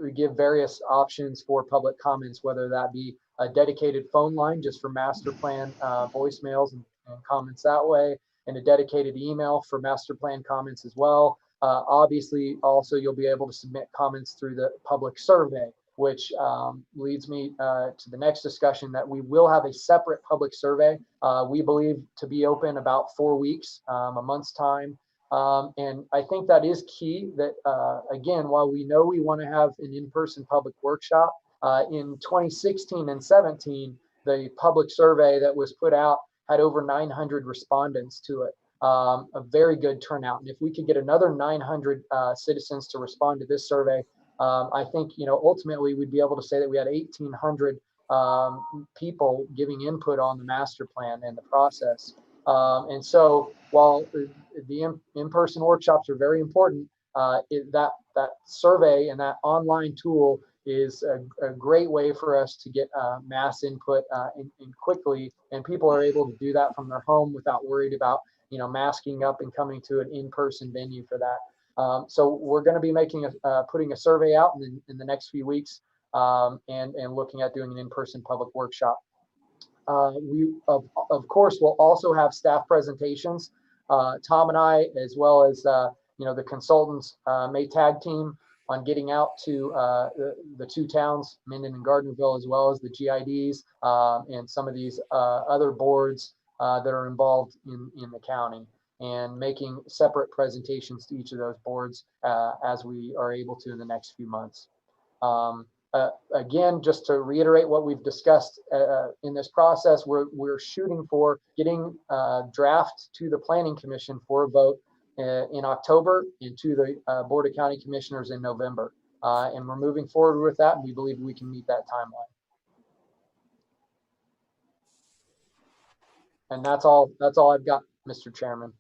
We give various options for public comments, whether that be a dedicated phone line just for master plan voicemails and comments that way, and a dedicated email for master plan comments as well. Obviously, also you'll be able to submit comments through the public survey, which leads me to the next discussion that we will have a separate public survey. We believe to be open about 4 weeks, a month's time. And I think that is key that, again, while we know we want to have an in-person public workshop, in 2016 and 17, the public survey that was put out had over 900 respondents to it. A very good turnout. And if we could get another 900 citizens to respond to this survey, I think, ultimately we'd be able to say that we had 1,800 people giving input on the master plan and the process. And so while the in-person workshops are very important, that survey and that online tool is a great way for us to get mass input in quickly, and people are able to do that from their home without worried about masking up and coming to an in-person venue for that. So we're going to be putting a survey out in the next few weeks and looking at doing an in-person public workshop. We of course will also have staff presentations. Tom and I, as well as the consultants, may tag team on getting out to the two towns, Minden and Gardnerville, as well as the GIDs and some of these other boards that are involved in the county, and making separate presentations to each of those boards as we are able to in the next few months. Again, just to reiterate what we've discussed in this process, we're shooting for getting draft to the Planning Commission for a vote in October and to the Board of County Commissioners in November. And we're moving forward with that, and we believe we can meet that timeline. And that's all I've got, Mr. Chairman.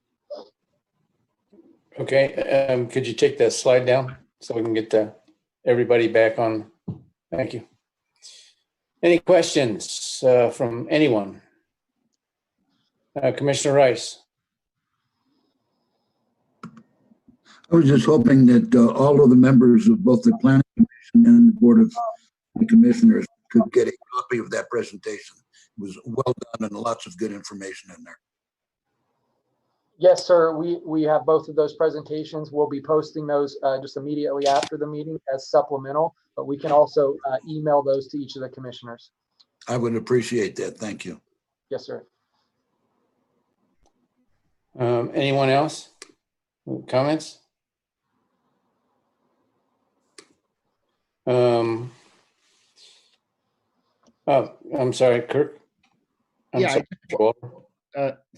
Okay, could you take that slide down so we can get everybody back on? Thank you. Any questions from anyone? Commissioner Rice. I was just hoping that all of the members of both the Planning Commission and the Board of Commissioners could get a copy of that presentation. It was well done and lots of good information in there. Yes, sir. We have both of those presentations. We'll be posting those just immediately after the meeting as supplemental, but we can also email those to each of the commissioners. I would appreciate that. Thank you. Yes, sir. Anyone else? Comments? Oh, I'm sorry, Kirk.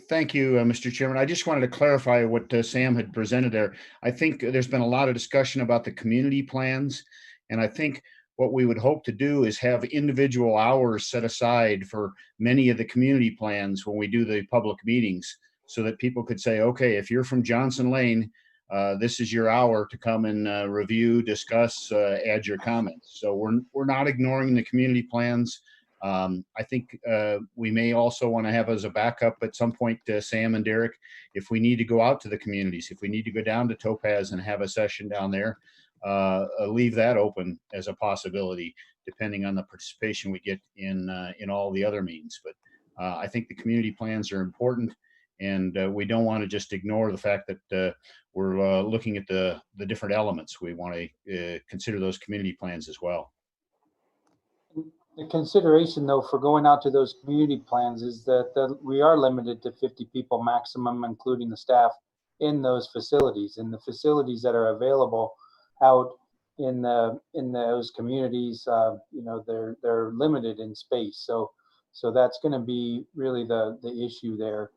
Thank you, Mr. Chairman. I just wanted to clarify what Sam had presented there. I think there's been a lot of discussion about the community plans, and I think what we would hope to do is have individual hours set aside for many of the community plans when we do the public meetings, so that people could say, okay, if you're from Johnson Lane, this is your hour to come and review, discuss, add your comments. So we're not ignoring the community plans. I think we may also want to have as a backup at some point, Sam and Derek, if we need to go out to the communities, if we need to go down to Topaz and have a session down there, leave that open as a possibility, depending on the participation we get in all the other means. But I think the community plans are important, and we don't want to just ignore the fact that we're looking at the different elements. We want to consider those community plans as well. The consideration, though, for going out to those community plans is that we are limited to 50 people maximum, including the staff in those facilities. And the facilities that are available out in those communities, they're limited in space. So that's going to be really the issue there.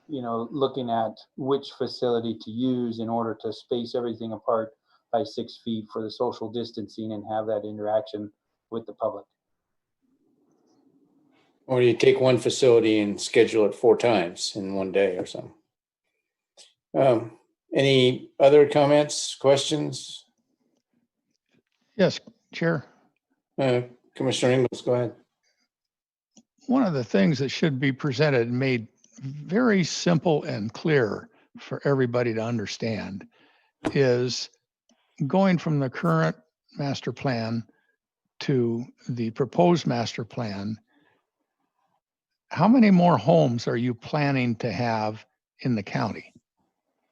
Looking at which facility to use in order to space everything apart by 6 feet for the social distancing and have that interaction with the public. Or you take one facility and schedule it 4 times in one day or something. Any other comments, questions? Yes, Chair. Commissioner Ingalls, go ahead. One of the things that should be presented and made very simple and clear for everybody to understand is going from the current master plan to the proposed master plan. How many more homes are you planning to have in the county?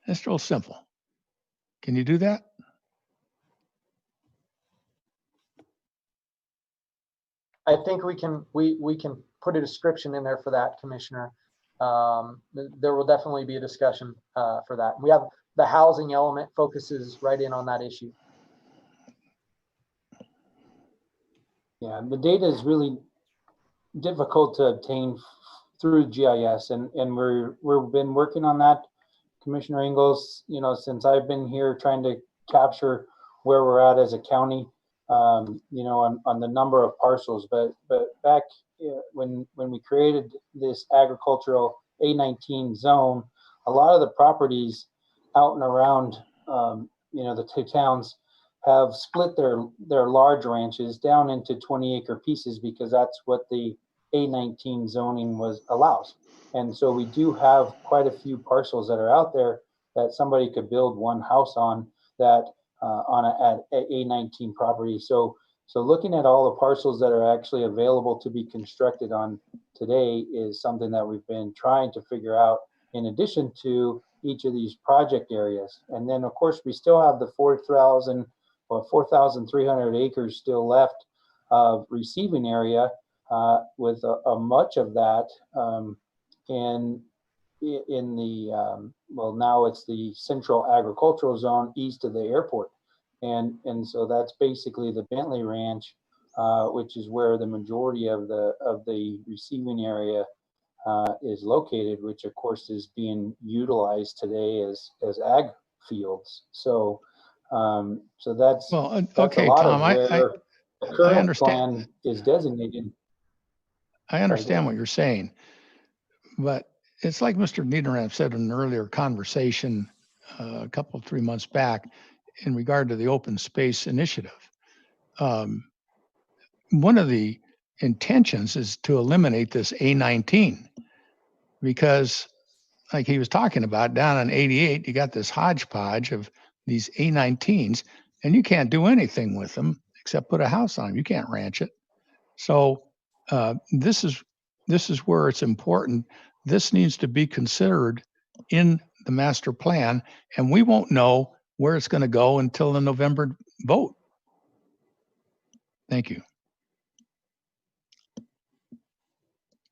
It's real simple. Can you do that? I think we can put a description in there for that, Commissioner. There will definitely be a discussion for that. We have the housing element focuses right in on that issue. Yeah, the data is really difficult to obtain through GIS, and we've been working on that, Commissioner Ingalls, since I've been here trying to capture where we're at as a county, on the number of parcels. But back when we created this agricultural A19 zone, a lot of the properties out and around, the 2 towns have split their large ranches down into 20-acre pieces because that's what the A19 zoning allows. And so we do have quite a few parcels that are out there that somebody could build one house on that at A19 property. So looking at all the parcels that are actually available to be constructed on today is something that we've been trying to figure out in addition to each of these project areas. And then of course we still have the 4,300 acres still left of receiving area, with much of that in the now it's the central agricultural zone east of the airport, and so that's basically the Bentley Ranch, which is where the majority of the receiving area is located, which of course is being utilized today as ag fields. So that's okay, a lot Tom. of where the current understand. plan is designated. I understand what you're saying, but it's like Mr. Niederamp said in an earlier conversation a couple, 3 months back in regard to the open space initiative. One of the intentions is to eliminate this A19 because like he was talking about down on 88, you got this hodgepodge of these A19s and you can't do anything with them except put a house on them. You can't ranch it. So this is where it's important. This needs to be considered in the master plan, and we won't know where it's going to go until the November vote. Thank you.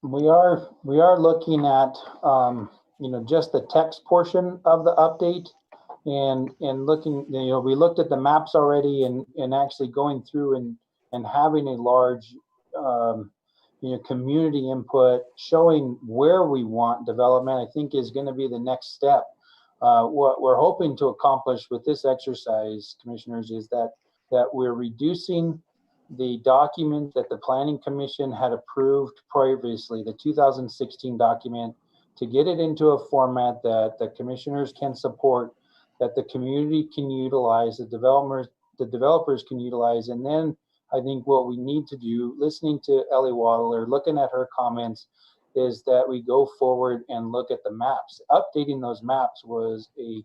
We are looking at just the text portion of the update and looking, we looked at the maps already and actually going through and having a large community input showing where we want development, I think is going to be the next step. What we're hoping to accomplish with this exercise, commissioners, is that we're reducing the document that the Planning Commission had approved previously, the 2016 document, to get it into a format that the commissioners can support, that the community can utilize, the developers can utilize. And then I think what we need to do, listening to Ellie Wadler, looking at her comments, is that we go forward and look at the maps. Updating those maps was a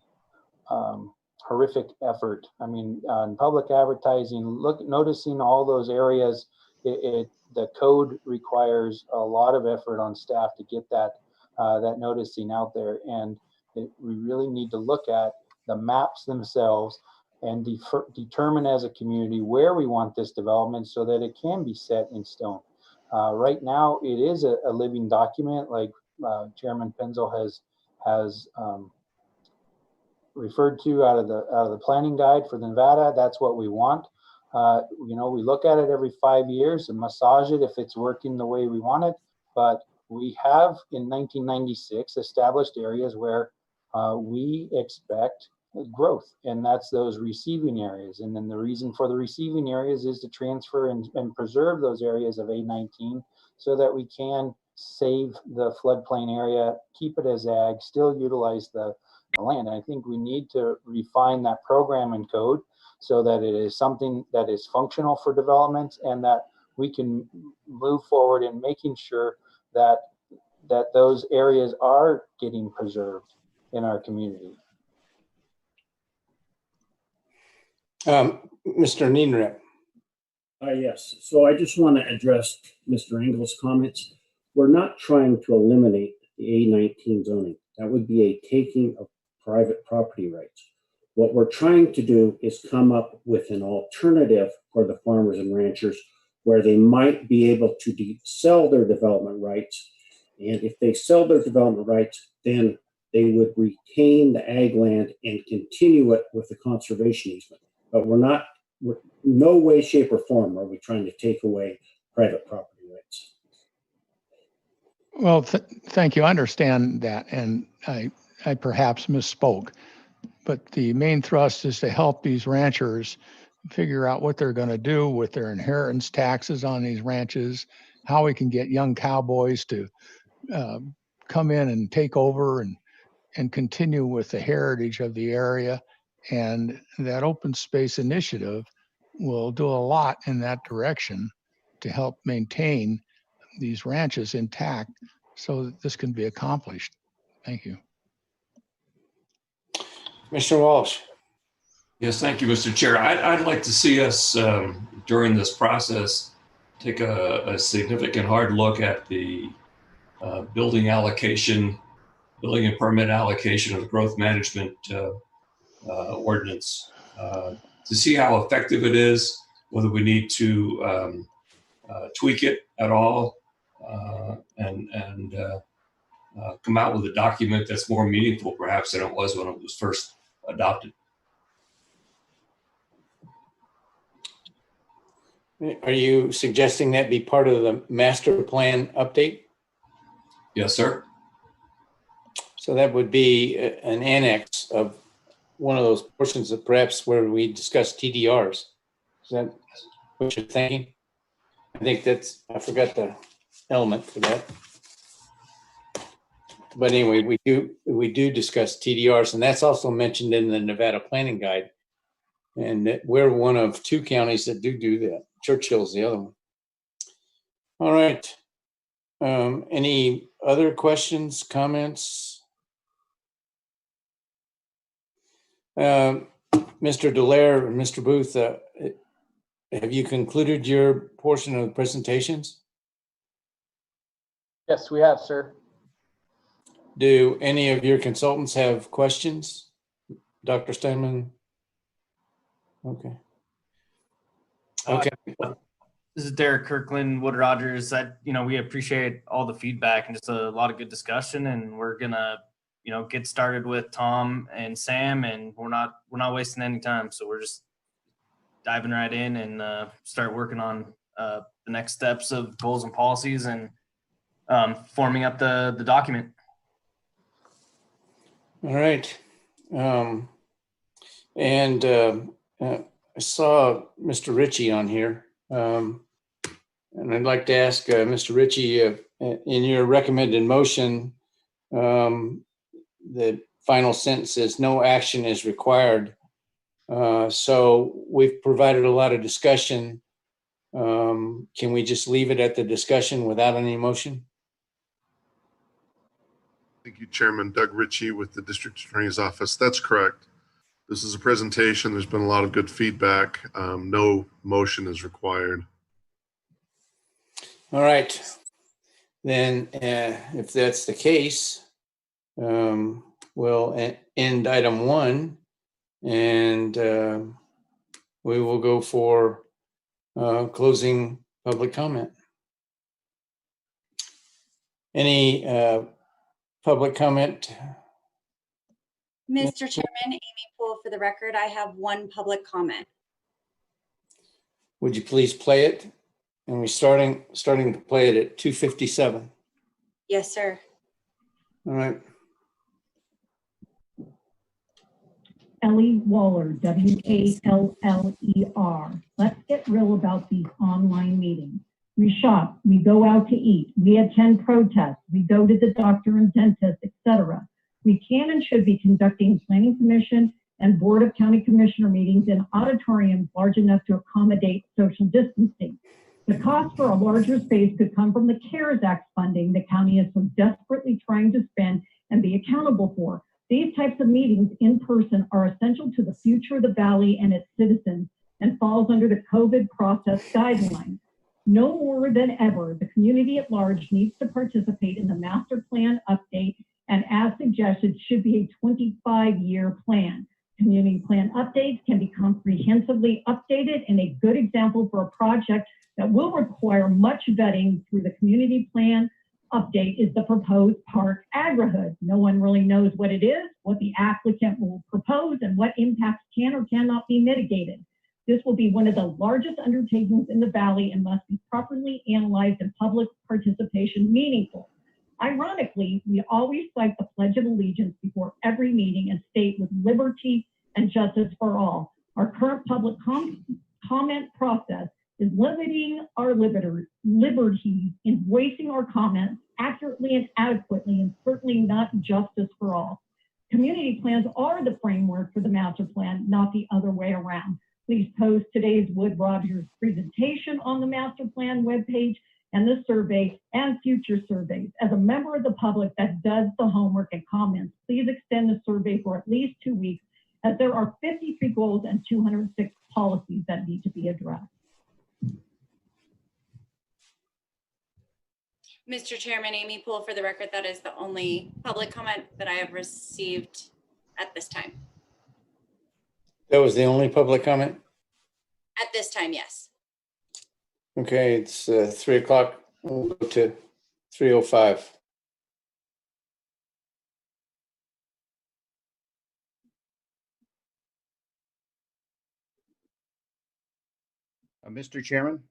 horrific effort. I mean, on public advertising, noticing all those areas, the code requires a lot of effort on staff to get that noticing out there. And we really need to look at the maps themselves and determine as a community where we want this development so that it can be set in stone. Right now, it is a living document, like Chairman Penzel has referred to out of the planning guide for Nevada. That's what we want. We look at it every 5 years and massage it if it's working the way we want it. But we have in 1996 established areas where we expect growth, and that's those receiving areas. And then the reason for the receiving areas is to transfer and preserve those areas of A19 so that we can save the floodplain area, keep it as ag, still utilize the land. And I think we need to refine that program and code so that it is something that is functional for development and that we can move forward in making sure that those areas are getting preserved in our community. Mr. Niederamp. Yes, so I just want to address Mr. Engel's comments. We're not trying to eliminate the A19 zoning. That would be a taking of private property rights. What we're trying to do is come up with an alternative for the farmers and ranchers where they might be able to sell their development rights. And if they sell their development rights, then they would retain the ag land and continue it with the conservation easement. But we're no way, shape, or form are we trying to take away private property rights. Well, thank you. I understand that. And I perhaps misspoke. But the main thrust is to help these ranchers figure out what they're going to do with their inheritance taxes on these ranches, how we can get young cowboys to come in and take over and continue with the heritage of the area. And that open space initiative will do a lot in that direction to help maintain these ranches intact so that this can be accomplished. Thank you. Mr. Walsh. Yes, thank you, Mr. Chair. I'd like to see us during this process take a significant hard look at the building and permit allocation of the growth management ordinance to see how effective it is, whether we need to tweak it at all, and come out with a document that's more meaningful perhaps than it was when it was first adopted. Are you suggesting that be part of the master plan update? Yes, sir. So that would be an annex of one of those portions of perhaps where we discuss TDRs. Is that what you're thinking? I think I forgot the element for that. But anyway, we do discuss TDRs, and that's also mentioned in the Nevada Planning Guide. And that we're one of 2 counties that do that. Churchill's the other one. All right. Any other questions, comments? Mr. Dallaire and Mr. Booth, have you concluded your portion of the presentations? Yes, we have, sir. Do any of your consultants have questions? Dr. Steinman? Okay. Okay. This is Derek Kirkland, Wood Rogers. We appreciate all the feedback and just a lot of good discussion, and we're gonna, get started with Tom and Sam, and we're not wasting any time. So we're just diving right in and start working on the next steps of goals and policies and forming up the document. All right. I saw Mr. Ritchie on here. And I'd like to ask Mr. Ritchie, in your recommended motion, the final sentence is no action is required. So we've provided a lot of discussion. Can we just leave it at the discussion without any motion? Thank you, Chairman. Doug Ritchie with the District Attorney's Office. That's correct. This is a presentation. There's been a lot of good feedback. No motion is required. All right. Then if that's the case, we'll end item 1 and we will go for closing public comment. Any public comment? Mr. Chairman, Amy Poole for the record. I have 1 public comment. Would you please play it? And we're starting to play it at 2:57. Yes, sir. All right. Ellie Waller, WALLER. Let's get real about these online meetings. We shop, we go out to eat, we attend protests, we go to the doctor and dentist, etc. We can and should be conducting planning commission and board of county commissioner meetings in auditoriums large enough to accommodate social distancing. The cost for a larger space could come from the CARES Act funding the county is so desperately trying to spend and be accountable for. These types of meetings in person are essential to the future of the Valley and its citizens and falls under the COVID process guidelines. No more than ever, the community at large needs to participate in the master plan update, and as suggested, should be a 25-year plan. Community plan updates can be comprehensively updated, and a good example for a project that will require much vetting through the community plan update is the proposed park agri-hood. No one really knows what it is, what the applicant will propose, and what impacts can or cannot be mitigated. This will be one of the largest undertakings in the Valley and must be properly analyzed and public participation meaningful. Ironically, we always cite the Pledge of Allegiance before every meeting and state with liberty and justice for all. Our current public comment process is limiting our liberties in voicing our comments accurately and adequately, and certainly not justice for all. Community plans are the framework for the master plan, not the other way around. Please post today's Wood Rogers presentation on the master plan webpage and the survey and future surveys. As a member of the public that does the homework and comments, please extend the survey for at least 2 weeks, as there are 53 goals and 206 policies that need to be addressed. Mr. Chairman, Amy Poole for the record. That is the only public comment that I have received at this time. That was the only public comment? At this time, yes. Okay, it's 3 o'clock. We'll go to 3:05. Mr. Chairman?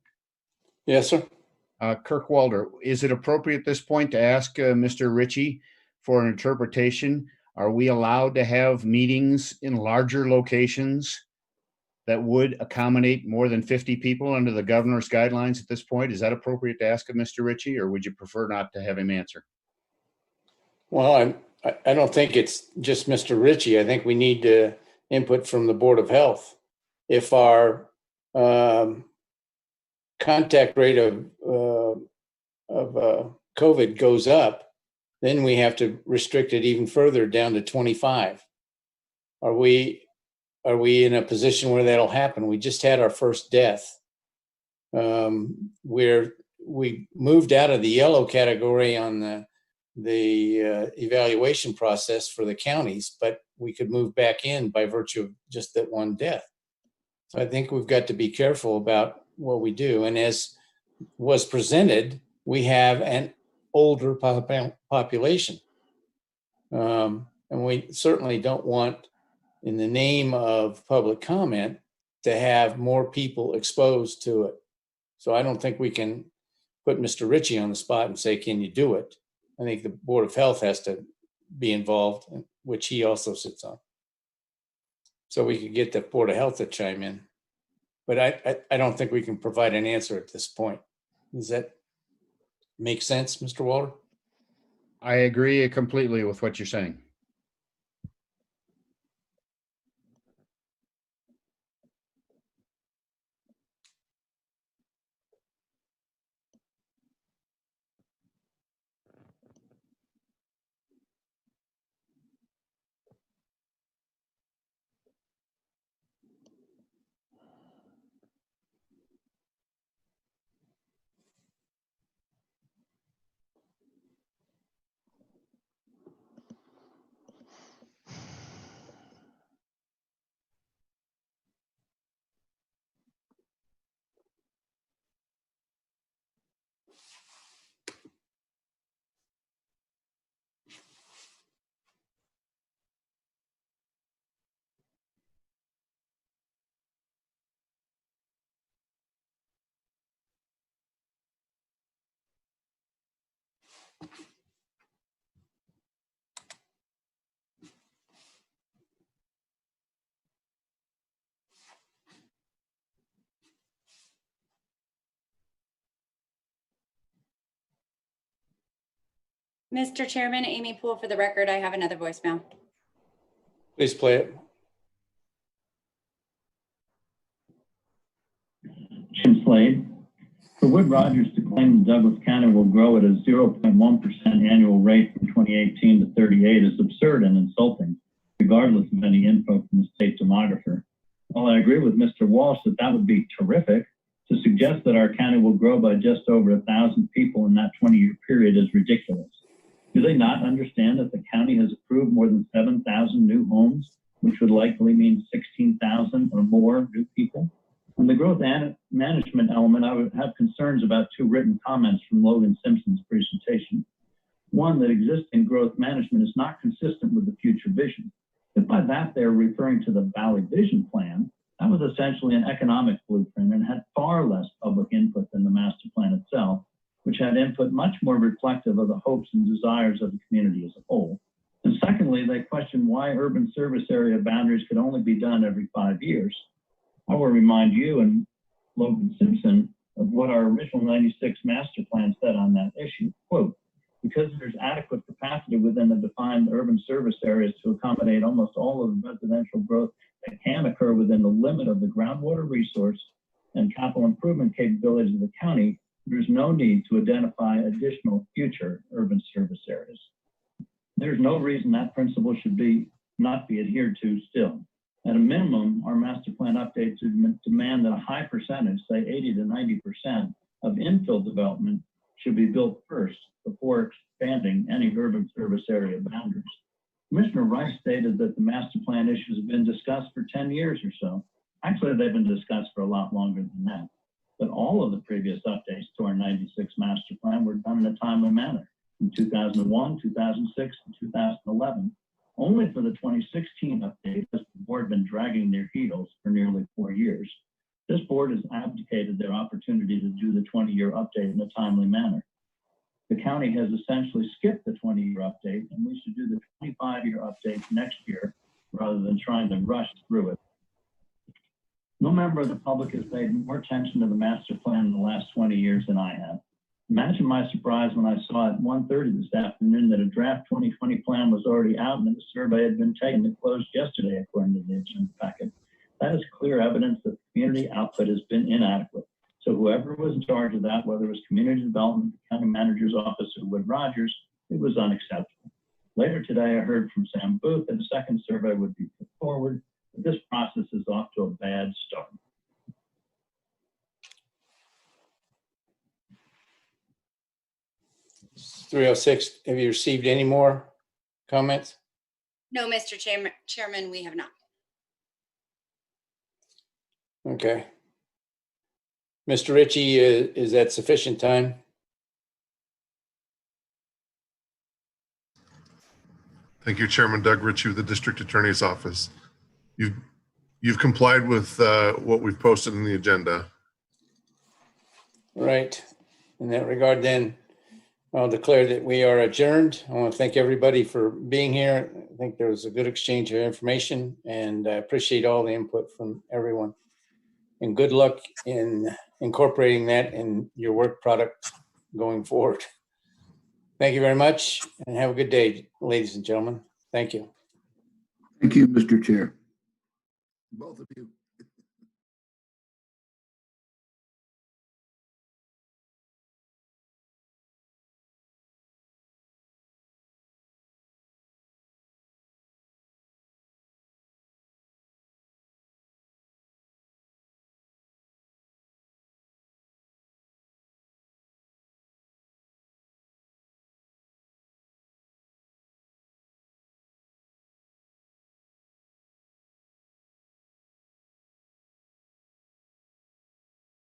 Yes, sir. Kirk Walder, is it appropriate at this point to ask Mr. Ritchie for an interpretation? Are we allowed to have meetings in larger locations that would accommodate more than 50 people under the governor's guidelines at this point? Is that appropriate to ask of Mr. Ritchie, or would you prefer not to have him answer? Well, I don't think it's just Mr. Ritchie. I think we need input from the Board of Health. If our contact rate of COVID goes up, then we have to restrict it even further down to 25. Are we in a position where that'll happen? We just had our first death. Where we moved out of the yellow category on the evaluation process for the counties, but we could move back in by virtue of just that one death. So I think we've got to be careful about what we do. And as was presented, we have an older population. And we certainly don't want, in the name of public comment, to have more people exposed to it. So I don't think we can put Mr. Ritchie on the spot and say, can you do it? I think the Board of Health has to be involved, which he also sits on. So we could get the Board of Health to chime in. But I don't think we can provide an answer at this point. Does that make sense, Mr. Walter? I agree completely with what you're saying. Mr. Chairman, Amy Poole for the record. I have another voicemail. Please play it. Jim Slade. For Wood Rogers to claim that Douglas County will grow at a 0.1% annual rate from 2018 to 38 is absurd and insulting, regardless of any info from the state demographer. While I agree with Mr. Walsh that that would be terrific, to suggest that our county will grow by just over 1,000 people in that 20-year period is ridiculous. Do they not understand that the county has approved more than 7,000 new homes, which would likely mean 16,000 or more new people? On the growth management element, I would have concerns about two written comments from Logan Simpson's presentation. One, that existing growth management is not consistent with the future vision. If by that they're referring to the Valley Vision Plan, that was essentially an economic blueprint and had far less public input than the master plan itself, which had input much more reflective of the hopes and desires of the community as a whole. And secondly, they question why urban service area boundaries could only be done every 5 years. I will remind you and Logan Simpson of what our original 96 master plan said on that issue. Quote, because there's adequate capacity within the defined urban service areas to accommodate almost all of the residential growth that can occur within the limit of the groundwater resource and capital improvement capabilities of the county, there's no need to identify additional future urban service areas. There's no reason that principle should not be adhered to still. At a minimum, our master plan updates demand that a high percentage, say 80 to 90% of infill development should be built first before expanding any urban service area boundaries. Commissioner Rice stated that the master plan issues have been discussed for 10 years or so. Actually, they've been discussed for a lot longer than that. But all of the previous updates to our 96 master plan were done in a timely manner in 2001, 2006, and 2011. Only for the 2016 update has the board been dragging their heels for nearly 4 years. This board has abdicated their opportunity to do the 20-year update in a timely manner. The county has essentially skipped the 20-year update, and we should do the 25-year update next year rather than trying to rush through it. No member of the public has paid more attention to the master plan in the last 20 years than I have. Imagine my surprise when I saw at 1:30 this afternoon that a draft 2020 plan was already out and that the survey had been taken and closed yesterday, according to the agenda packet. That is clear evidence that the community output has been inadequate. So whoever was in charge of that, whether it was community development, the county manager's office, or Wood Rogers, it was unacceptable. Later today, I heard from Sam Booth that a second survey would be put forward, but this process is off to a bad start. 306, have you received any more comments? No, Mr. Chairman, we have not. Okay. Mr. Ritchie, is that sufficient time? Thank you, Chairman Doug Ritchie with the District Attorney's Office. You've complied with what we've posted in the agenda. Right. In that regard, then, I'll declare that we are adjourned. I want to thank everybody for being here. I think there was a good exchange of information, and I appreciate all the input from everyone. And good luck in incorporating that in your work product going forward. Thank you very much, and have a good day, ladies and gentlemen. Thank you. Thank you, Mr. Chair. Both of you.